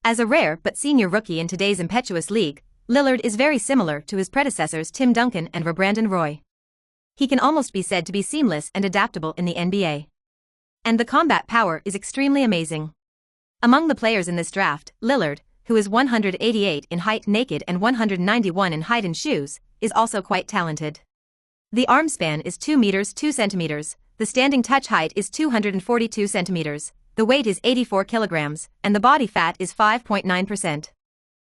As a rare but senior rookie in today's impetuous league, Lillard is very similar to his predecessors Tim Duncan and Brandon Roy. He can almost be said to be seamless and adaptable in the NBA. And the combat power is extremely amazing. Among the players in this draft, Lillard, who is 188 in height naked and 191 in height in shoes, is also quite talented. The arm span is 2 meters 2 centimeters, the standing touch height is 242 centimeters, the weight is 84 kilograms, and the body fat is 5.9%.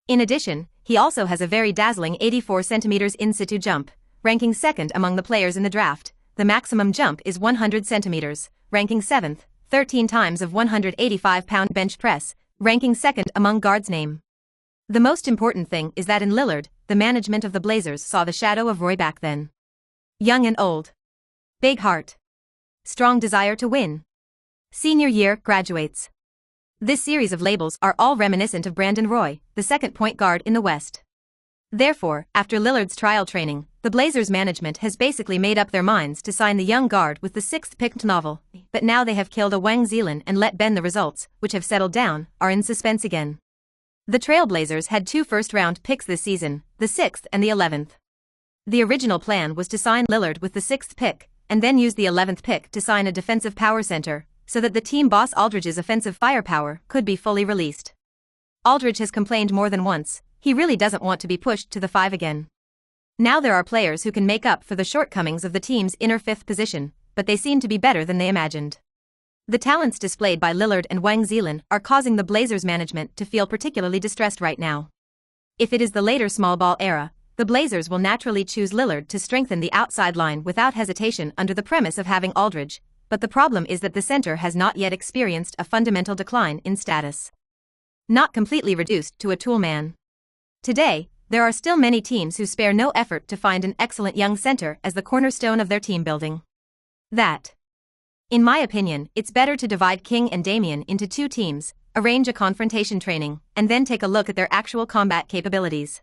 In addition, he also has a very dazzling 84 centimeters in-situ jump, ranking 2nd among the players in the draft. The maximum jump is 100 centimeters, ranking 7th, 13 times of 185-pound bench press, ranking 2nd among guards name. The most important thing is that in Lillard, the management of the Blazers saw the shadow of Roy back then. Young and old. Big heart. Strong desire to win. Senior year graduates. This series of labels are all reminiscent of Brandon Roy, the second point guard in the West. Therefore, after Lillard's trial training, the Blazers management has basically made up their minds to sign the young guard with the 6th picked novel, but now they have killed a Wang Zhelin and let Ben. The results, which have settled down, are in suspense again. The Trailblazers had 2 first-round picks this season, the 6th and the 11th. The original plan was to sign Lillard with the 6th pick, and then use the 11th pick to sign a defensive power center, so that the team boss Aldridge's offensive firepower could be fully released. Aldridge has complained more than once, he really doesn't want to be pushed to the 5 again. Now there are players who can make up for the shortcomings of the team's inner 5th position, but they seem to be better than they imagined. The talents displayed by Lillard and Wang Zhelin are causing the Blazers management to feel particularly distressed right now. If it is the later small ball era, the Blazers will naturally choose Lillard to strengthen the outside line without hesitation under the premise of having Aldridge, but the problem is that the center has not yet experienced a fundamental decline in status. Not completely reduced to a tool man. Today, there are still many teams who spare no effort to find an excellent young center as the cornerstone of their team building. In my opinion, it's better to divide King and Damian into 2 teams, arrange a confrontation training, and then take a look at their actual combat capabilities.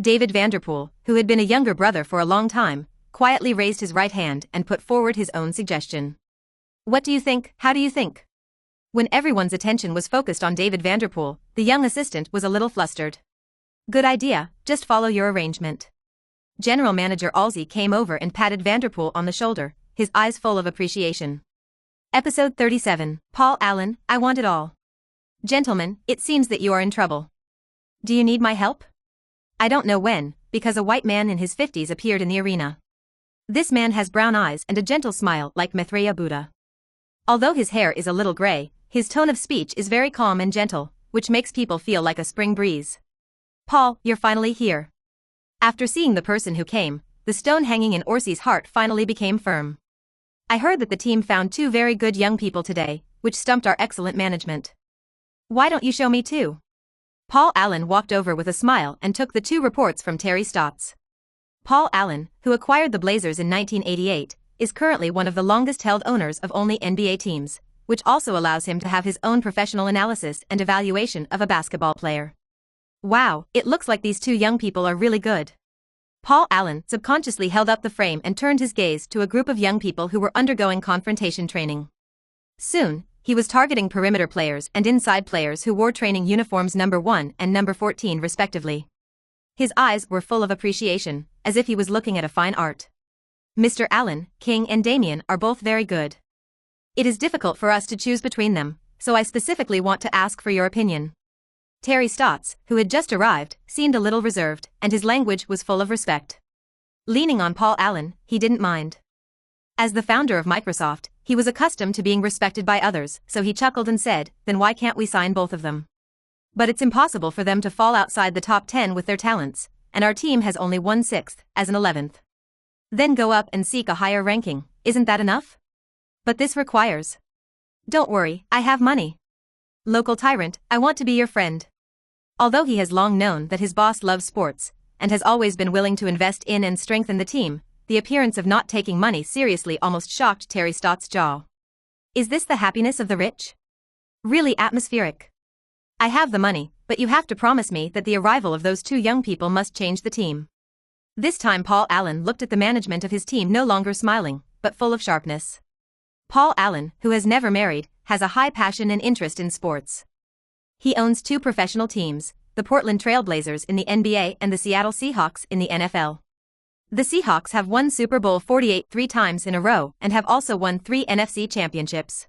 David Vanderpool, who had been a younger brother for a long time, quietly raised his right hand and put forward his own suggestion. What do you think? How do you think? When everyone's attention was focused on David Vanderpool, the young assistant was a little flustered. Good idea, just follow your arrangement. General Manager Alzi came over and patted Vanderpool on the shoulder, his eyes full of appreciation. Episode 37, Paul Allen, I Want It All. Gentlemen, it seems that you are in trouble. Do you need my help? I don't know when, because a white man in his 50s appeared in the arena. This man has brown eyes and a gentle smile like Maitreya Buddha. Although his hair is a little gray, his tone of speech is very calm and gentle, which makes people feel like a spring breeze. Paul, you're finally here. After seeing the person who came, the stone hanging in Orsi's heart finally became firm. I heard that the team found 2 very good young people today, which stumped our excellent management. Why don't you show me too? Paul Allen walked over with a smile and took the 2 reports from Terry Stotts. Paul Allen, who acquired the Blazers in 1988, is currently one of the longest-held owners of only NBA teams, which also allows him to have his own professional analysis and evaluation of a basketball player. Wow, it looks like these 2 young people are really good. Paul Allen subconsciously held up the frame and turned his gaze to a group of young people who were undergoing confrontation training. Soon, he was targeting perimeter players and inside players who wore training uniforms number 1 and number 14 respectively. His eyes were full of appreciation, as if he was looking at a fine art. Mr. Allen, King and Damian are both very good. It is difficult for us to choose between them, so I specifically want to ask for your opinion. Terry Stotts, who had just arrived, seemed a little reserved, and his language was full of respect. Leaning on Paul Allen, he didn't mind. As the founder of Microsoft, he was accustomed to being respected by others, so he chuckled and said, then why can't we sign both of them? But it's impossible for them to fall outside the top 10 with their talents, and our team has only 1 6th, as an 11th. Then go up and seek a higher ranking, isn't that enough? But this requires. Don't worry, I have money. Local tyrant, I want to be your friend. Although he has long known that his boss loves sports, and has always been willing to invest in and strengthen the team, the appearance of not taking money seriously almost shocked Terry Stotts' jaw. Is this the happiness of the rich? Really atmospheric. I have the money, but you have to promise me that the arrival of those two young people must change the team. This time Paul Allen looked at the management of his team no longer smiling, but full of sharpness. Paul Allen, who has never married, has a high passion and interest in sports. He owns two professional teams, the Portland Trail Blazers in the NBA and the Seattle Seahawks in the NFL. The Seahawks have won Super Bowl 48 3 times in a row and have also won 3 NFC championships.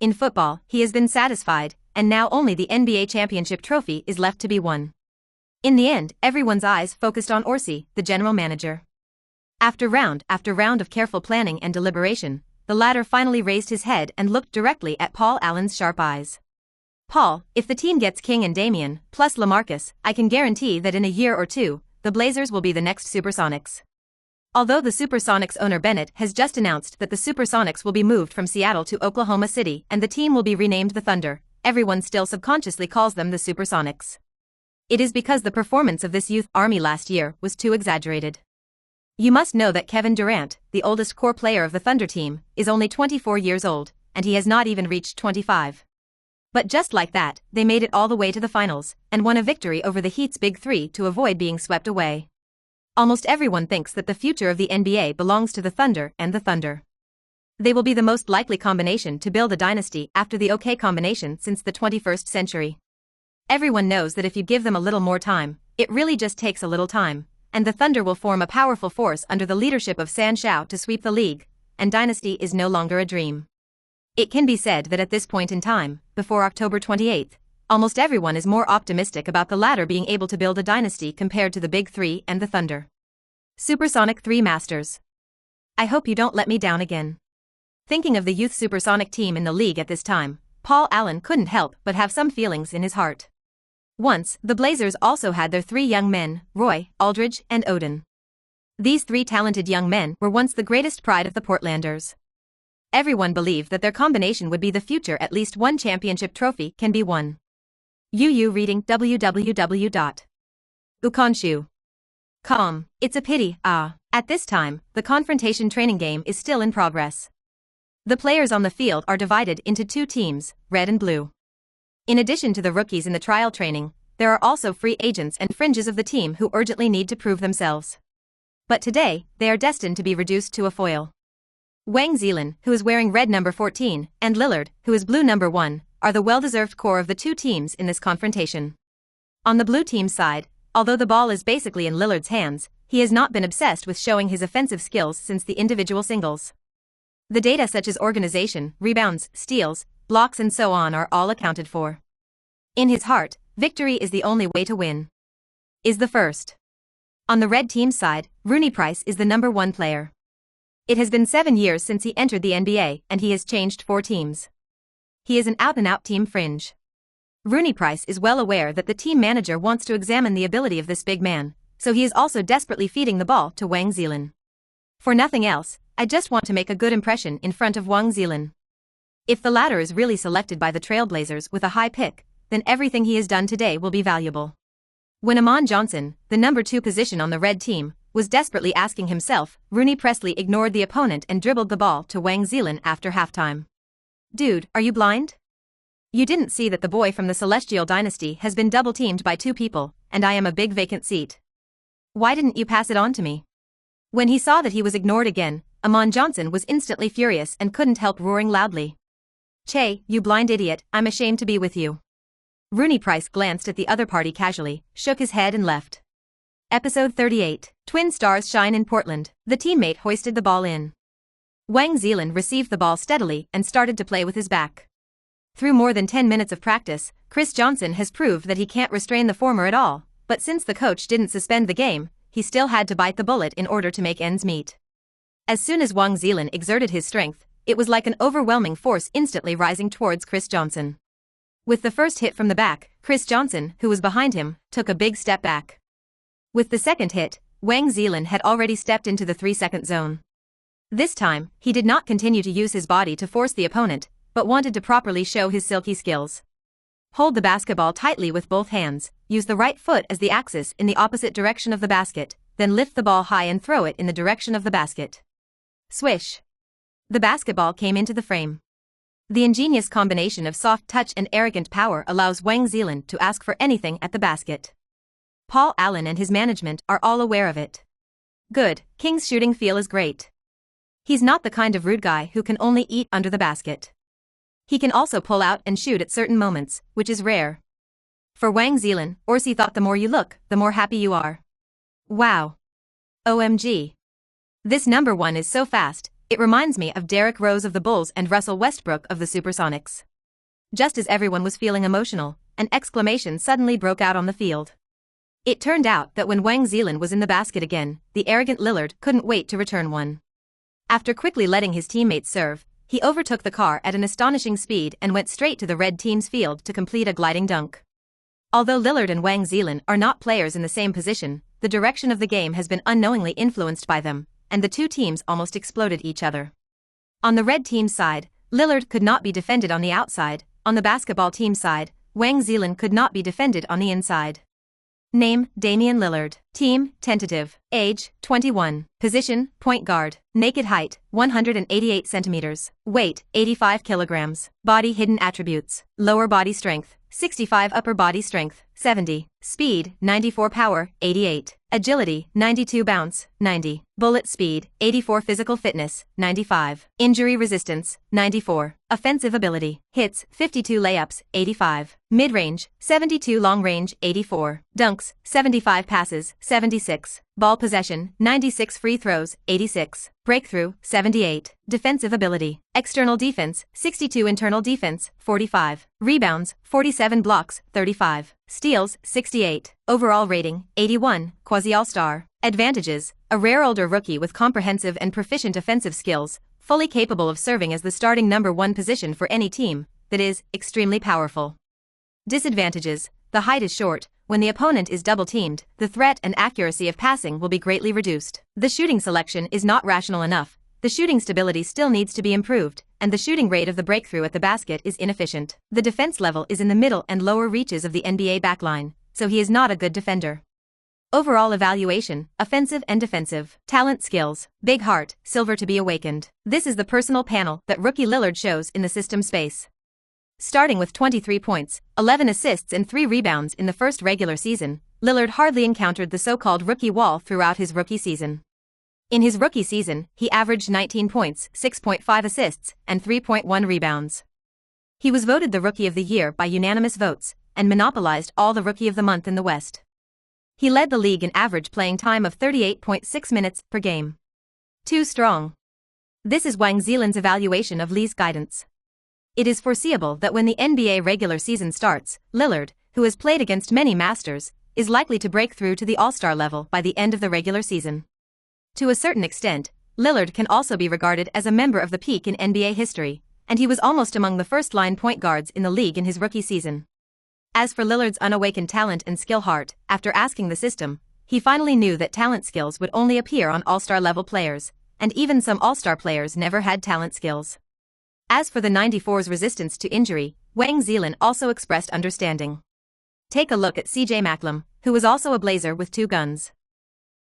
In football, he has been satisfied, and now only the NBA championship trophy is left to be won. In the end, everyone's eyes focused on Orsi, the general manager. After round of careful planning and deliberation, the latter finally raised his head and looked directly at Paul Allen's sharp eyes. Paul, if the team gets King and Damian, plus LaMarcus, I can guarantee that in a year or two, the Blazers will be the next Supersonics. Although the Supersonics owner Bennett has just announced that the Supersonics will be moved from Seattle to Oklahoma City and the team will be renamed the Thunder, everyone still subconsciously calls them the Supersonics. It is because the performance of this youth army last year was too exaggerated. You must know that Kevin Durant, the oldest core player of the Thunder team, is only 24 years old, and he has not even reached 25. But just like that, they made it all the way to the finals, and won a victory over the Heat's Big Three to avoid being swept away. Almost everyone thinks that the future of the NBA belongs to the Thunder and the Thunder. They will be the most likely combination to build a dynasty after the OK combination since the 21st century. Everyone knows that if you give them a little more time, it really just takes a little time, and the Thunder will form a powerful force under the leadership of San Shao to sweep the league, and dynasty is no longer a dream. It can be said that at this point in time, before October 28, almost everyone is more optimistic about the latter being able to build a dynasty compared to the Big Three and the Thunder. Supersonic 3 Masters. I hope you don't let me down again. Thinking of the youth Supersonic team in the league at this time, Paul Allen couldn't help but have some feelings in his heart. Once, the Blazers also had their 3 young men, Roy, Aldridge, and Odin. These 3 talented young men were once the greatest pride of the Portlanders. Everyone believed that their combination would be the future. At least one championship trophy can be won. UU reading www.ukonshu.com. It's a pity, At this time, the confrontation training game is still in progress. The players on the field are divided into 2 teams, red and blue. In addition to the rookies in the trial training, there are also free agents and fringes of the team who urgently need to prove themselves. But today, they are destined to be reduced to a foil. Wang Zhelin, who is wearing red number 14, and Lillard, who is blue number 1, are the well-deserved core of the 2 teams in this confrontation. On the blue team's side, although the ball is basically in Lillard's hands, he has not been obsessed with showing his offensive skills since the individual singles. The data such as organization, rebounds, steals, blocks and so on are all accounted for. In his heart, victory is the only way to win. Is the first. On the red team's side, Rooney Price is the number 1 player. It has been 7 years since he entered the NBA and he has changed 4 teams. He is an out-and-out team fringe. Rooney Price is well aware that the team manager wants to examine the ability of this big man, so he is also desperately feeding the ball to Wang Zhelin. For nothing else, I just want to make a good impression in front of Wang Zhelin. If the latter is really selected by the Trailblazers with a high pick, then everything he has done today will be valuable. When Amon Johnson, the number 2 position on the red team, was desperately asking himself, Rooney Presley ignored the opponent and dribbled the ball to Wang Zhelin after halftime. Dude, are you blind? You didn't see that the boy from the Celestial Dynasty has been double-teamed by 2 people, and I am a big vacant seat. Why didn't you pass it on to me? When he saw that he was ignored again, Amon Johnson was instantly furious and couldn't help roaring loudly. Che, you blind idiot, I'm ashamed to be with you. Rooney Price glanced at the other party casually, shook his head and left. Episode 38. Twin stars shine in Portland. The teammate hoisted the ball in. Wang Zhelin received the ball steadily and started to play with his back. Through more than 10 minutes of practice, Chris Johnson has proved that he can't restrain the former at all, but since the coach didn't suspend the game, he still had to bite the bullet in order to make ends meet. As soon as Wang Zhelin exerted his strength, it was like an overwhelming force instantly rising towards Chris Johnson. With the first hit from the back, Chris Johnson, who was behind him, took a big step back. With the second hit, Wang Zhelin had already stepped into the 3-second zone. This time, he did not continue to use his body to force the opponent, but wanted to properly show his silky skills. Hold the basketball tightly with both hands, use the right foot as the axis in the opposite direction of the basket, then lift the ball high and throw it in the direction of the basket. Swish! The basketball came into the frame. The ingenious combination of soft touch and arrogant power allows Wang Zhelin to ask for anything at the basket. Paul Allen and his management are all aware of it. Good, King's shooting feel is great. He's not the kind of rude guy who can only eat under the basket. He can also pull out and shoot at certain moments, which is rare. For Wang Zhelin, Orsi thought the more you look, the more happy you are. Wow. OMG. This number one is so fast, it reminds me of Derrick Rose of the Bulls and Russell Westbrook of the Supersonics. Just as everyone was feeling emotional, an exclamation suddenly broke out on the field. It turned out that when Wang Zhelin was in the basket again, the arrogant Lillard couldn't wait to return one. After quickly letting his teammates serve, he overtook the car at an astonishing speed and went straight to the red team's field to complete a gliding dunk. Although Lillard and Wang Zhelin are not players in the same position, the direction of the game has been unknowingly influenced by them, and the two teams almost exploded each other. On the red team's side, Lillard could not be defended on the outside. On the basketball team side, Wang Zhelin could not be defended on the inside. Name, Damian Lillard. Team, tentative. Age, 21. Position, point guard. Naked height, 188 centimeters. Weight, 85 kilograms. Body hidden attributes. Lower body strength, 65. Upper body strength, 70. Speed, 94. Power, 88. Agility, 92. Bounce, 90. Bullet speed, 84. Physical fitness, 95. Injury resistance, 94. Offensive ability, hits, 52. Layups, 85. Mid-range, 72. Long-range, 84. Dunks, 75. Passes, 76. Ball possession, 96. Free throws, 86. Breakthrough, 78. Defensive ability, external defense, 62. Internal defense, 45. Rebounds, 47. Blocks, 35. Steals, 68. Overall rating, 81. Quasi-all-star. Advantages, a rare older rookie with comprehensive and proficient offensive skills, fully capable of serving as the starting number one position for any team, that is, extremely powerful. Disadvantages, the height is short. When the opponent is double-teamed, the threat and accuracy of passing will be greatly reduced. The shooting selection is not rational enough, the shooting stability still needs to be improved, and the shooting rate of the breakthrough at the basket is inefficient. The defense level is in the middle and lower reaches of the NBA backline, so he is not a good defender. Overall evaluation, offensive and defensive. Talent skills, big heart, silver to be awakened. This is the personal panel that rookie Lillard shows in the system space. Starting with 23 points, 11 assists and 3 rebounds in the first regular season, Lillard hardly encountered the so-called rookie wall throughout his rookie season. In his rookie season, he averaged 19 points, 6.5 assists, and 3.1 rebounds. He was voted the Rookie of the Year by unanimous votes, and monopolized all the Rookie of the Month in the West. He led the league in average playing time of 38.6 minutes per game. Too strong. This is Wang Zhelin's evaluation of Lee's guidance. It is foreseeable that when the NBA regular season starts, Lillard, who has played against many masters, is likely to break through to the All-Star level by the end of the regular season. To a certain extent, Lillard can also be regarded as a member of the peak in NBA history, and he was almost among the first-line point guards in the league in his rookie season. As for Lillard's unawakened talent and skill heart, after asking the system, he finally knew that talent skills would only appear on All-Star level players, and even some All-Star players never had talent skills. As for the 94's resistance to injury, Wang Zhelin also expressed understanding. Take a look at CJ McCollum, who was also a Blazer with 2 guns.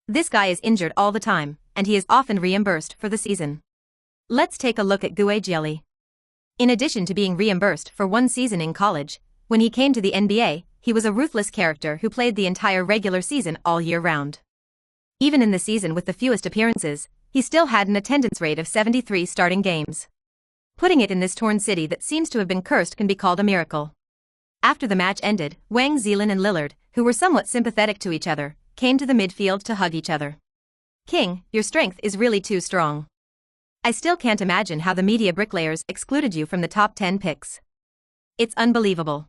This guy is injured all the time, and he is often reimbursed for the season. Let's take a look at Wang Zhelin. In addition to being reimbursed for 1 season in college, when he came to the NBA, he was a ruthless character who played the entire regular season all year round. Even in the season with the fewest appearances, he still had an attendance rate of 73 starting games. Putting it in this torn city that seems to have been cursed can be called a miracle. After the match ended, Wang Zhelin and Lillard, who were somewhat sympathetic to each other, came to the midfield to hug each other. King, your strength is really too strong. I still can't imagine how the media bricklayers excluded you from the top 10 picks. It's unbelievable.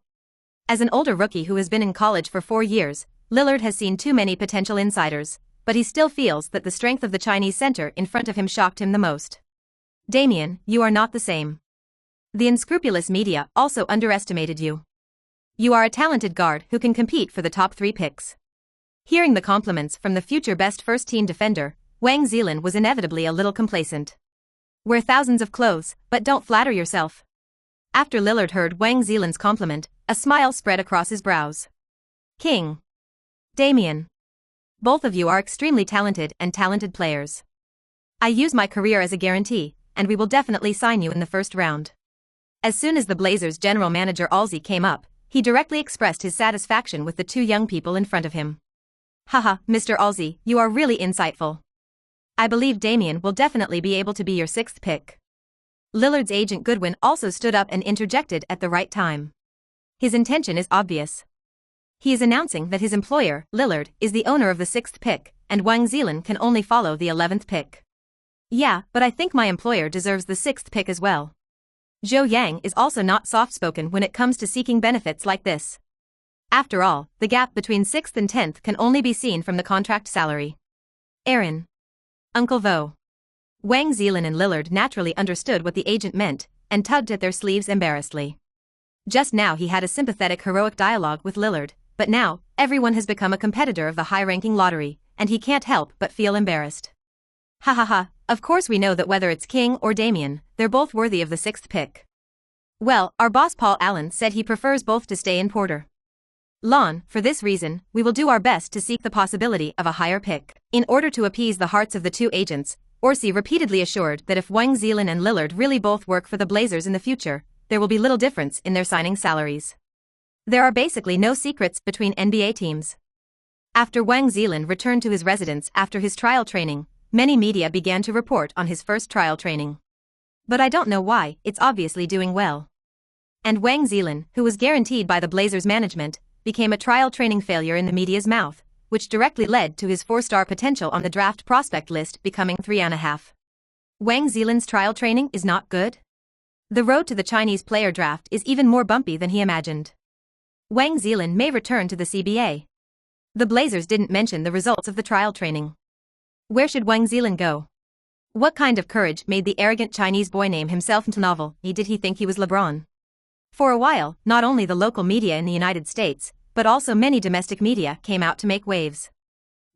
As an older rookie who has been in college for 4 years, Lillard has seen too many potential insiders, but he still feels that the strength of the Chinese center in front of him shocked him the most. Damian, you are not the same. The unscrupulous media also underestimated you. You are a talented guard who can compete for the top 3 picks. Hearing the compliments from the future best first-team defender, Wang Zhelin was inevitably a little complacent. Wear thousands of clothes, but don't flatter yourself. After Lillard heard Wang Zhelin's compliment, a smile spread across his brows. King. Damian. Both of you are extremely talented and talented players. I use my career as a guarantee, and we will definitely sign you in the first round. As soon as the Blazers general manager Alzi came up, he directly expressed his satisfaction with the two young people in front of him. Haha, Mr. Alzi, you are really insightful. I believe Damian will definitely be able to be your sixth pick. Lillard's agent Goodwin also stood up and interjected at the right time. His intention is obvious. He is announcing that his employer, Lillard, is the owner of the sixth pick, and Wang Zhelin can only follow the 11th pick. Yeah, but I think my employer deserves the sixth pick as well. Zhou Yang is also not soft-spoken when it comes to seeking benefits like this. After all, the gap between 6th and 10th can only be seen from the contract salary. Aaron. Uncle Vo. Wang Zhelin and Lillard naturally understood what the agent meant, and tugged at their sleeves embarrassedly. Just now he had a sympathetic heroic dialogue with Lillard, but now, everyone has become a competitor of the high-ranking lottery, and he can't help but feel embarrassed. Ha ha ha, of course we know that whether it's King or Damian, they're both worthy of the sixth pick. Well, our boss Paul Allen said he prefers both to stay in Porter. Lawn, for this reason, we will do our best to seek the possibility of a higher pick. In order to appease the hearts of the two agents, Orsi repeatedly assured that if Wang Zhelin and Lillard really both work for the Blazers in the future, there will be little difference in their signing salaries. There are basically no secrets between NBA teams. After Wang Zhelin returned to his residence after his trial training, many media began to report on his first trial training. But I don't know why, it's obviously doing well. And Wang Zhelin, who was guaranteed by the Blazers management, became a trial training failure in the media's mouth, which directly led to his 4-star potential on the draft prospect list becoming 3.5. Wang Zhelin's trial training is not good? The road to the Chinese player draft is even more bumpy than he imagined. Wang Zhelin may return to the CBA. The Blazers didn't mention the results of the trial training. Where should Wang Zhelin go? What kind of courage made the arrogant Chinese boy name himself into novel? Did he think he was LeBron? For a while, not only the local media in the United States, but also many domestic media came out to make waves.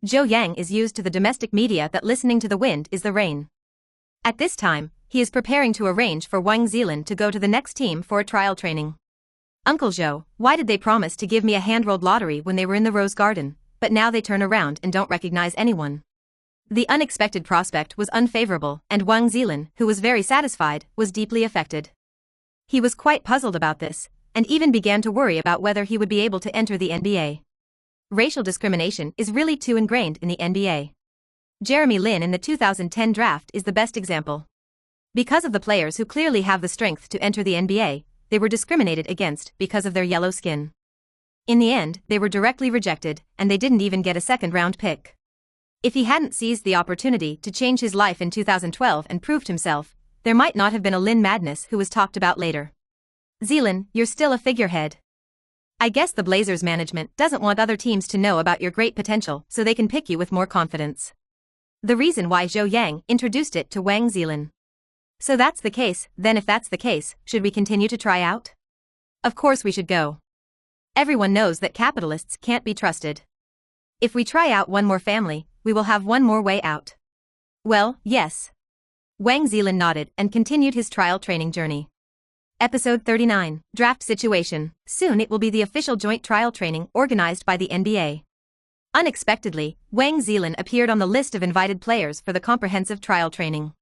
Zhou Yang is used to the domestic media that listening to the wind is the rain. At this time, he is preparing to arrange for Wang Zhelin to go to the next team for a trial training. Uncle Zhou, why did they promise to give me a hand-rolled lottery when they were in the Rose Garden, but now they turn around and don't recognize anyone? The unexpected prospect was unfavorable, and Wang Zhelin, who was very satisfied, was deeply affected. He was quite puzzled about this, and even began to worry about whether he would be able to enter the NBA. Racial discrimination is really too ingrained in the NBA. Jeremy Lin in the 2010 draft is the best example. Because of the players who clearly have the strength to enter the NBA, they were discriminated against because of their yellow skin. In the end, they were directly rejected, and they didn't even get a second-round pick. If he hadn't seized the opportunity to change his life in 2012 and proved himself, there might not have been a Lin madness who was talked about later. Zhelin, you're still a figurehead. I guess the Blazers management doesn't want other teams to know about your great potential so they can pick you with more confidence. The reason why Zhou Yang introduced it to Wang Zhelin. So that's the case, then if that's the case, should we continue to try out? Of course we should go. Everyone knows that capitalists can't be trusted. If we try out one more family, we will have one more way out. Well, yes. Wang Zhelin nodded and continued his trial training journey. Episode 39, Draft Situation. Soon it will be the official joint trial training organized by the NBA. Unexpectedly, Wang Zhelin appeared on the list of invited players for the comprehensive trial training.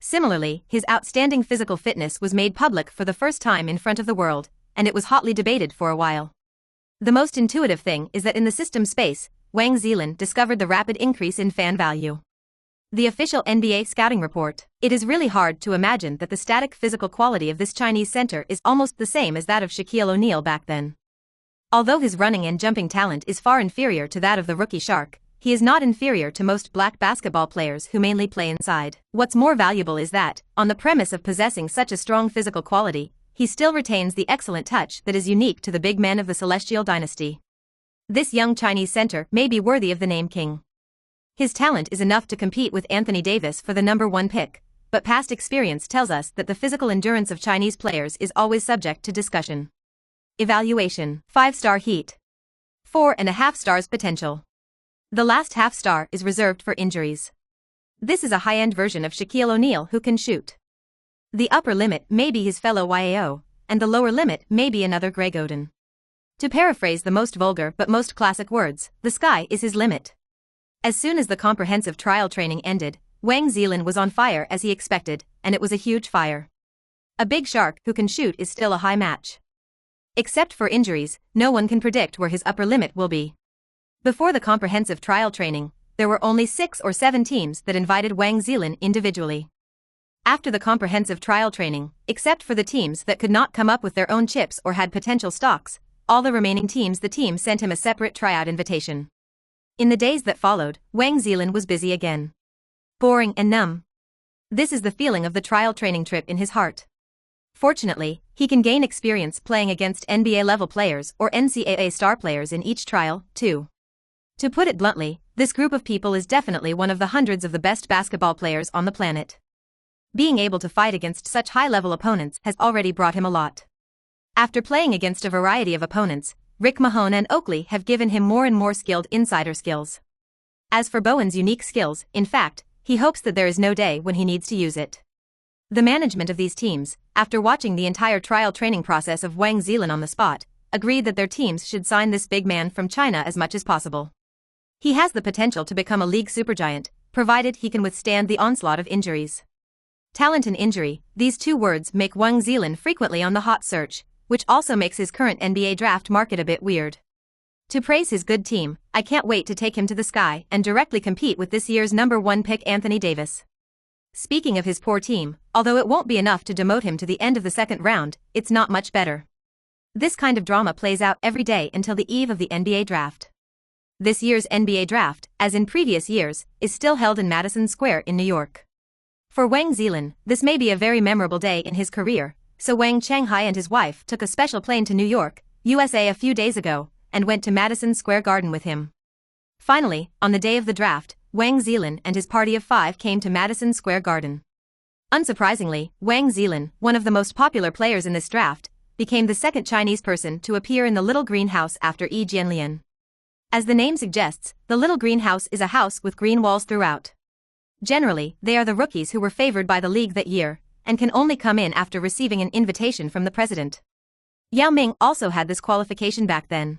Similarly, his outstanding physical fitness was made public for the first time in front of the world, and it was hotly debated for a while. The most intuitive thing is that in the system space, Wang Zhelin discovered the rapid increase in fan value. The official NBA scouting report. It is really hard to imagine that the static physical quality of this Chinese center is almost the same as that of Shaquille O'Neal back then. Although his running and jumping talent is far inferior to that of the rookie Shark, he is not inferior to most black basketball players who mainly play inside. What's more valuable is that, on the premise of possessing such a strong physical quality, he still retains the excellent touch that is unique to the big men of the Celestial Dynasty. This young Chinese center may be worthy of the name King. His talent is enough to compete with Anthony Davis for the number 1 pick, but past experience tells us that the physical endurance of Chinese players is always subject to discussion. Evaluation: 5-star heat. 4.5 stars potential. The last half star is reserved for injuries. This is a high-end version of Shaquille O'Neal who can shoot. The upper limit may be his fellow YAO, and the lower limit may be another Greg Oden. To paraphrase the most vulgar but most classic words, the sky is his limit. As soon as the comprehensive trial training ended, Wang Zhelin was on fire as he expected, and it was a huge fire. A big shark who can shoot is still a high match. Except for injuries, no one can predict where his upper limit will be. Before the comprehensive trial training, there were only 6 or 7 teams that invited Wang Zhelin individually. After the comprehensive trial training, except for the teams that could not come up with their own chips or had potential stocks, all the remaining teams the team sent him a separate tryout invitation. In the days that followed, Wang Zhelin was busy again. Boring and numb. This is the feeling of the trial training trip in his heart. Fortunately, he can gain experience playing against NBA-level players or NCAA star players in each trial, too. To put it bluntly, this group of people is definitely one of the hundreds of the best basketball players on the planet. Being able to fight against such high-level opponents has already brought him a lot. After playing against a variety of opponents, Rick Mahone and Oakley have given him more and more skilled insider skills. As for Bowen's unique skills, in fact, he hopes that there is no day when he needs to use it. The management of these teams, after watching the entire trial training process of Wang Zhelin on the spot, agreed that their teams should sign this big man from China as much as possible. He has the potential to become a league supergiant, provided he can withstand the onslaught of injuries. Talent and injury, these two words make Wang Zhelin frequently on the hot search, which also makes his current NBA draft market a bit weird. To praise his good team, I can't wait to take him to the sky and directly compete with this year's #1 pick Anthony Davis. Speaking of his poor team, although it won't be enough to demote him to the end of the second round, it's not much better. This kind of drama plays out every day until the eve of the NBA draft. This year's NBA draft, as in previous years, is still held in Madison Square in New York. For Wang Zhelin, this may be a very memorable day in his career, so Wang Shanghai and his wife took a special plane to New York, USA a few days ago, and went to Madison Square Garden with him. Finally, on the day of the draft, Wang Zhelin and his party of 5 came to Madison Square Garden. Unsurprisingly, Wang Zhelin, one of the most popular players in this draft, became the second Chinese person to appear in the Little Green House after Yi Jianlian. As the name suggests, the Little Green House is a house with green walls throughout. Generally, they are the rookies who were favored by the league that year, and can only come in after receiving an invitation from the president. Yao Ming also had this qualification back then.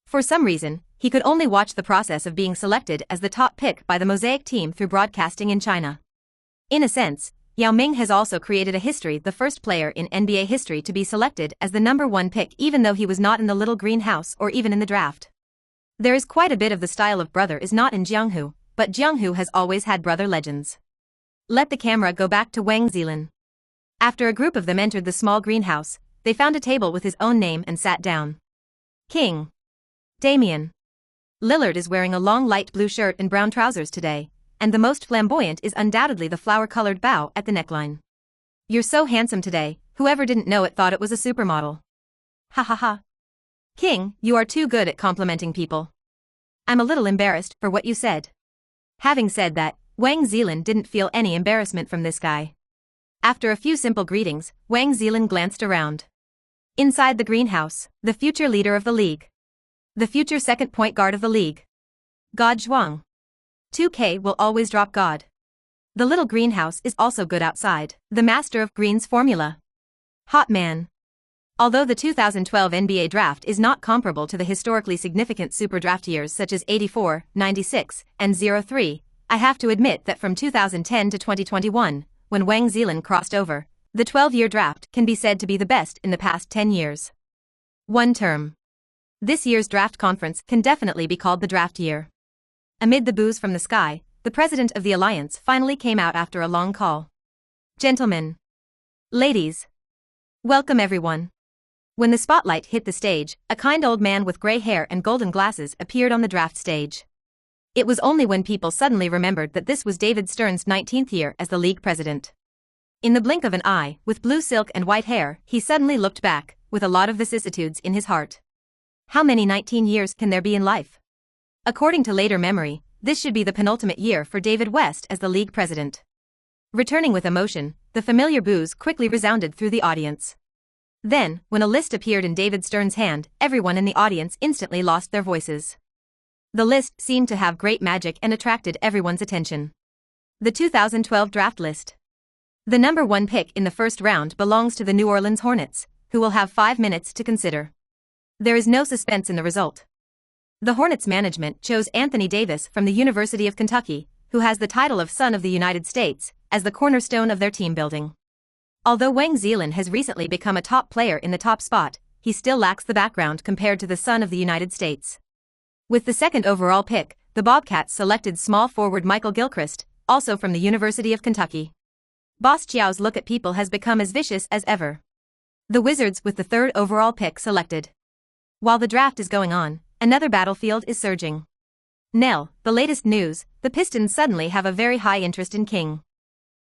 For some reason, he could only watch the process of being selected as the top pick by the Mosaic team through broadcasting in China. In a sense, Yao Ming has also created a history, the first player in NBA history to be selected as the #1 pick even though he was not in the Little Green House or even in the draft. There is quite a bit of the style of brother is not in Jianghu, but Jianghu has always had brother legends. Let the camera go back to Wang Zhelin. After a group of them entered the small greenhouse, they found a table with his own name and sat down. King Damian Lillard is wearing a long light blue shirt and brown trousers today, and the most flamboyant is undoubtedly the flower-colored bow at the neckline. You're so handsome today, whoever didn't know it thought it was a supermodel. Ha ha ha. King, you are too good at complimenting people. I'm a little embarrassed for what you said. Having said that, Wang Zhelin didn't feel any embarrassment from this guy. After a few simple greetings, Wang Zhelin glanced around. Inside the greenhouse, the future leader of the league. The future second point guard of the league. God Zhuang. 2K will always drop God. The little greenhouse is also good outside, the master of Green's formula. Hot man. Although the 2012 NBA draft is not comparable to the historically significant super draft years such as 84, 96, and 03, I have to admit that from 2010 to 2021, when Wang Zhelin crossed over, the 12-year draft can be said to be the best in the past 10 years. One term. This year's draft conference can definitely be called the draft year. Amid the boos from the sky, the president of the alliance finally came out after a long call. Gentlemen. Ladies. Welcome everyone. When the spotlight hit the stage, a kind old man with gray hair and golden glasses appeared on the draft stage. It was only when people suddenly remembered that this was David Stern's 19th year as the league president. In the blink of an eye, with blue silk and white hair, he suddenly looked back, with a lot of vicissitudes in his heart. How many 19 years can there be in life? According to later memory, this should be the penultimate year for David West as the league president. Returning with emotion, the familiar boos quickly resounded through the audience. Then, when a list appeared in David Stern's hand, everyone in the audience instantly lost their voices. The list seemed to have great magic and attracted everyone's attention. The 2012 draft list. The #1 pick in the first round belongs to the New Orleans Hornets, who will have 5 minutes to consider. There is no suspense in the result. The Hornets management chose Anthony Davis from the University of Kentucky, who has the title of Son of the United States, as the cornerstone of their team building. Although Wang Zhelin has recently become a top player in the top spot, he still lacks the background compared to the son of the United States. With the second overall pick, the Bobcats selected small forward Michael Gilchrist, also from the University of Kentucky. Boss Chiao's look at people has become as vicious as ever. The Wizards with the third overall pick selected. While the draft is going on, another battlefield is surging. Nell, the latest news, the Pistons suddenly have a very high interest in King.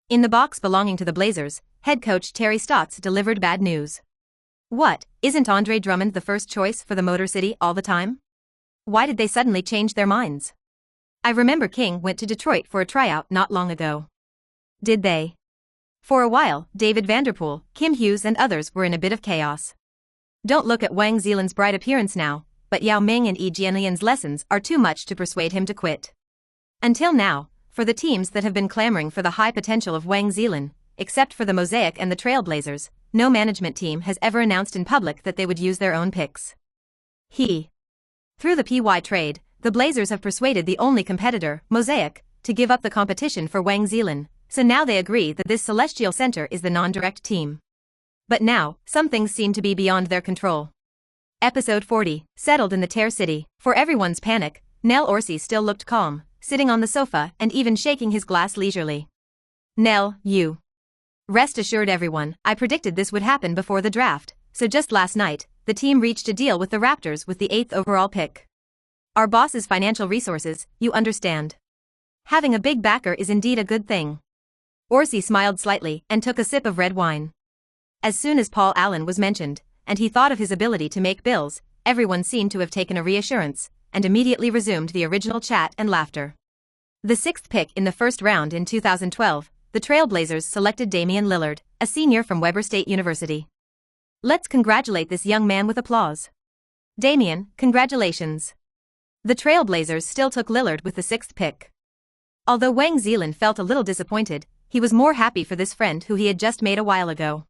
In the box belonging to the Blazers, head coach Terry Stotts delivered bad news. What, isn't Andre Drummond the first choice for the Motor City all the time? Why did they suddenly change their minds? I remember King went to Detroit for a tryout not long ago. Did they? For a while, David Vanderpool, Kim Hughes and others were in a bit of chaos. Don't look at Wang Zhelin's bright appearance now, but Yao Ming and Yi Jianlian's lessons are too much to persuade him to quit. Until now, for the teams that have been clamoring for the high potential of Wang Zhelin, except for the Mosaic and the Trailblazers, no management team has ever announced in public that they would use their own picks. Through the PY trade, the Blazers have persuaded the only competitor, Mosaic, to give up the competition for Wang Zhelin, so now they agree that this celestial center is the non-direct team. But now, some things seem to be beyond their control. Episode 40, settled in the Tear City. For everyone's panic, Nell Orsi still looked calm, sitting on the sofa and even shaking his glass leisurely. Nell, you. Rest assured everyone, I predicted this would happen before the draft, so just last night, the team reached a deal with the Raptors with the 8th overall pick. Our boss's financial resources, you understand. Having a big backer is indeed a good thing. Orsi smiled slightly and took a sip of red wine. As soon as Paul Allen was mentioned, and he thought of his ability to make bills, everyone seemed to have taken a reassurance, and immediately resumed the original chat and laughter. The 6th pick in the first round in 2012, the Trailblazers selected Damian Lillard, a senior from Weber State University. Let's congratulate this young man with applause. Damian, congratulations. The Trailblazers still took Lillard with the 6th pick. Although Wang Zhelin felt a little disappointed, he was more happy for this friend who he had just made a while ago.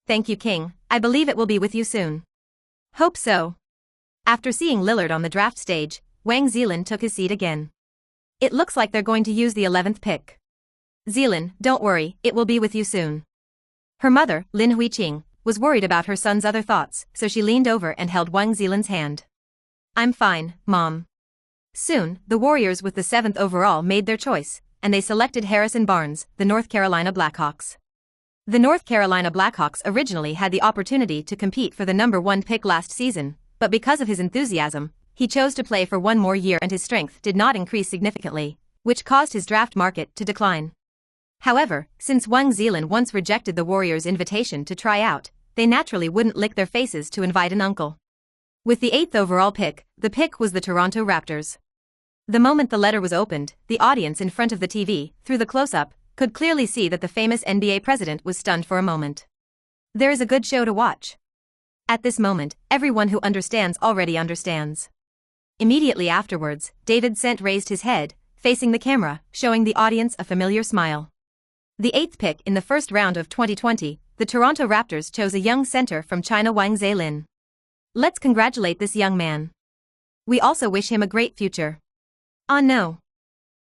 Thank you, King, I believe it will be with you soon. Hope so. After seeing Lillard on the draft stage, Wang Zhelin took his seat again. It looks like they're going to use the 11th pick. Zhelin, don't worry, it will be with you soon. Her mother, Lin Huiqing, was worried about her son's other thoughts, so she leaned over and held Wang Zhelin's hand. I'm fine, Mom. Soon, the Warriors with the 7th overall made their choice, and they selected Harrison Barnes, the North Carolina Blackhawks. The North Carolina Blackhawks originally had the opportunity to compete for the number 1 pick last season, but because of his enthusiasm, he chose to play for one more year and his strength did not increase significantly, which caused his draft market to decline. However, since Wang Zhelin once rejected the Warriors' invitation to try out, they naturally wouldn't lick their faces to invite an uncle. With the 8th overall pick, the pick was the Toronto Raptors. The moment the letter was opened, the audience in front of the TV, through the close-up, could clearly see that the famous NBA president was stunned for a moment. There is a good show to watch. At this moment, everyone who understands already understands. Immediately afterwards, David Sent raised his head, facing the camera, showing the audience a familiar smile. The 8th pick in the first round of 2020, the Toronto Raptors chose a young center from China, Wang Zhelin. Let's congratulate this young man. We also wish him a great future. Oh no.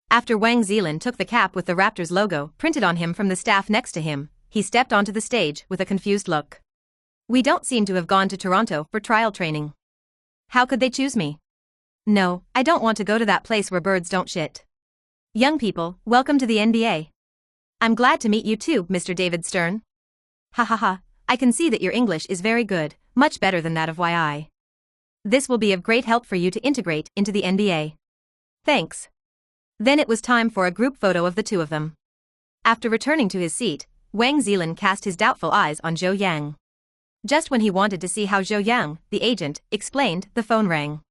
After Wang Zhelin took the cap with the Raptors logo printed on him from the staff next to him, he stepped onto the stage with a confused look. We don't seem to have gone to Toronto for trial training. How could they choose me? No, I don't want to go to that place where birds don't shit. Young people, welcome to the NBA. I'm glad to meet you too, Mr. David Stern. Ha ha ha, I can see that your English is very good, much better than that of YI. This will be of great help for you to integrate into the NBA. Thanks. Then it was time for a group photo of the two of them. After returning to his seat, Wang Zhelin cast his doubtful eyes on Zhou Yang. Just when he wanted to see how Zhou Yang, the agent, explained, the phone rang.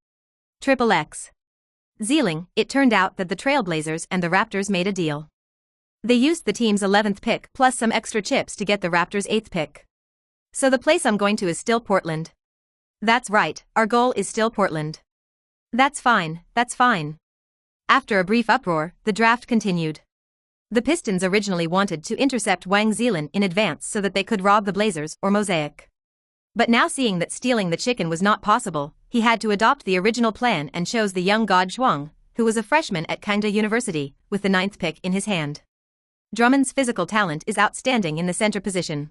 XXX. Zheling, it turned out that the Trailblazers and the Raptors made a deal. They used the team's 11th pick plus some extra chips to get the Raptors' 8th pick. So the place I'm going to is still Portland. That's right, our goal is still Portland. That's fine, that's fine. After a brief uproar, the draft continued. The Pistons originally wanted to intercept Wang Zhelin in advance so that they could rob the Blazers or Mosaic. But now seeing that stealing the chicken was not possible, he had to adopt the original plan and chose the young God Zhuang, who was a freshman at Kangda University, with the 9th pick in his hand. Drummond's physical talent is outstanding in the center position.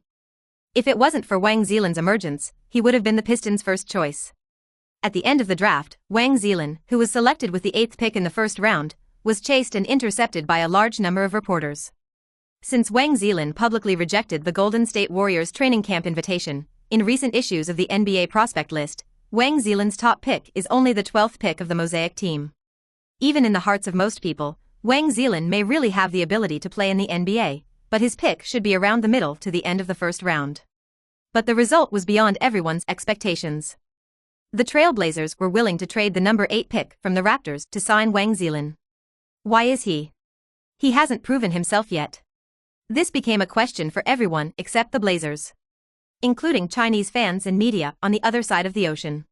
If it wasn't for Wang Zhelin's emergence, he would have been the Pistons' first choice. At the end of the draft, Wang Zhelin, who was selected with the 8th pick in the first round, was chased and intercepted by a large number of reporters. Since Wang Zhelin publicly rejected the Golden State Warriors training camp invitation, in recent issues of the NBA prospect list, Wang Zhelin's top pick is only the 12th pick of the Mosaic team. Even in the hearts of most people, Wang Zhelin may really have the ability to play in the NBA, but his pick should be around the middle to the end of the first round. But the result was beyond everyone's expectations. The Trailblazers were willing to trade the number 8 pick from the Raptors to sign Wang Zhelin. Why is he? He hasn't proven himself yet. This became a question for everyone except the Blazers, including Chinese fans and media on the other side of the ocean.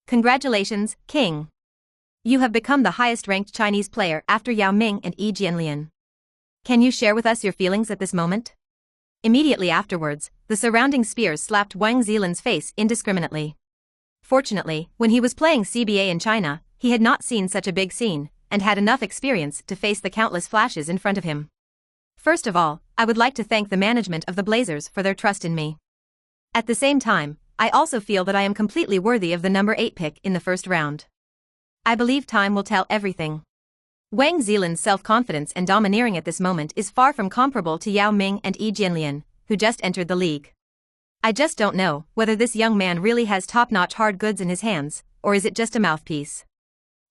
Congratulations, King. You have become the highest-ranked Chinese player after Yao Ming and Yi Jianlian. Can you share with us your feelings at this moment? Immediately afterwards, the surrounding spears slapped Wang Zhelin's face indiscriminately. Fortunately, when he was playing CBA in China, he had not seen such a big scene, and had enough experience to face the countless flashes in front of him. First of all, I would like to thank the management of the Blazers for their trust in me. At the same time, I also feel that I am completely worthy of the number 8 pick in the first round. I believe time will tell everything. Wang Zhelin's self-confidence and domineering at this moment is far from comparable to Yao Ming and Yi Jianlian, who just entered the league. I just don't know whether this young man really has top-notch hard goods in his hands, or is it just a mouthpiece.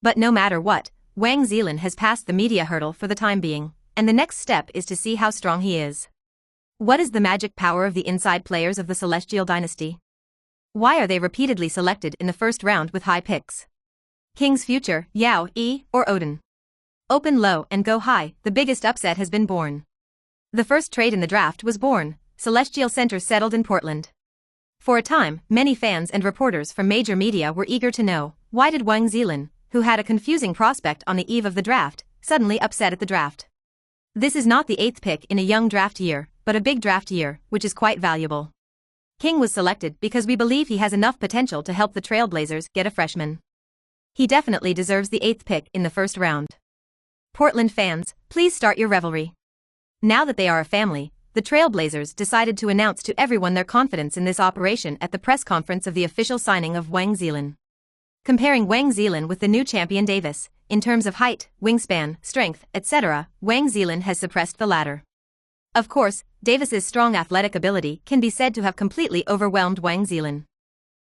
But no matter what, Wang Zhelin has passed the media hurdle for the time being, and the next step is to see how strong he is. What is the magic power of the inside players of the Celestial Dynasty? Why are they repeatedly selected in the first round with high picks? King's future, Yao, Yi, or Odin? Open low and go high, the biggest upset has been born. The first trade in the draft was born, Celestial Center settled in Portland. For a time, many fans and reporters from major media were eager to know, why did Wang Zhelin, who had a confusing prospect on the eve of the draft, suddenly upset at the draft? This is not the 8th pick in a young draft year, but a big draft year, which is quite valuable. King was selected because we believe he has enough potential to help the Trailblazers get a freshman. He definitely deserves the 8th pick in the first round. Portland fans, please start your revelry. Now that they are a family, the Trailblazers decided to announce to everyone their confidence in this operation at the press conference of the official signing of Wang Zhelin. Comparing Wang Zhelin with the new champion Davis, in terms of height, wingspan, strength, etc., Wang Zhelin has suppressed the latter. Of course, Davis's strong athletic ability can be said to have completely overwhelmed Wang Zhelin.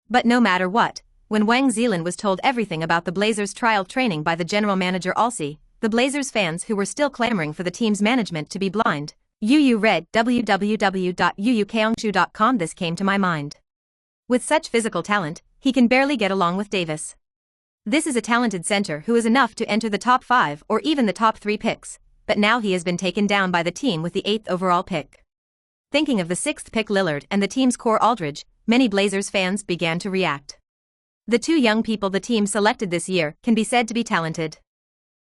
But no matter what, when Wang Zhelin was told everything about the Blazers' trial training by the general manager Alsey, the Blazers fans who were still clamoring for the team's management to be blind, read www.yuukaongshu.com. This came to my mind. With such physical talent, he can barely get along with Davis. This is a talented center who is enough to enter the top 5 or even the top 3 picks, but now he has been taken down by the team with the 8th overall pick. Thinking of the 6th pick Lillard and the team's core Aldridge, many Blazers fans began to react. The two young people the team selected this year can be said to be talented.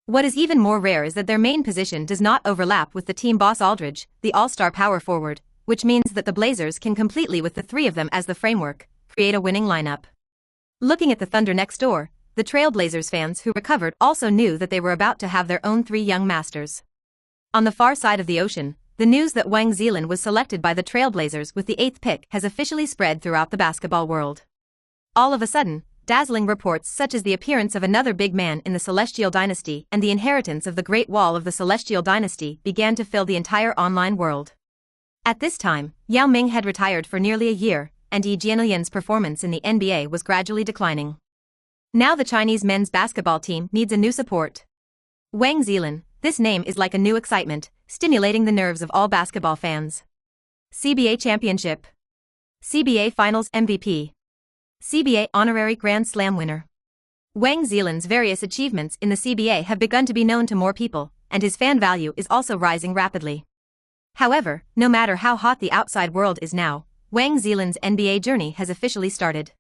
What is even more rare is that their main position does not overlap with the team boss Aldridge, the all-star power forward, which means that the Blazers can completely, with the three of them as the framework, create a winning lineup. Looking at the Thunder next door, the Trailblazers fans who recovered also knew that they were about to have their own 3 young masters. On the far side of the ocean, the news that Wang Zhelin was selected by the Trailblazers with the 8th pick has officially spread throughout the basketball world. All of a sudden, dazzling reports such as the appearance of another big man in the Celestial Dynasty and the inheritance of the Great Wall of the Celestial Dynasty began to fill the entire online world. At this time, Yao Ming had retired for nearly a year, and Yi Jianlian's performance in the NBA was gradually declining. Now the Chinese men's basketball team needs a new support. Wang Zhelin, this name is like a new excitement, stimulating the nerves of all basketball fans. CBA Championship, CBA Finals MVP, CBA Honorary Grand Slam winner. Wang Zhelin's various achievements in the CBA have begun to be known to more people, and his fan value is also rising rapidly. However, no matter how hot the outside world is now, Wang Zhelin's NBA journey has officially started.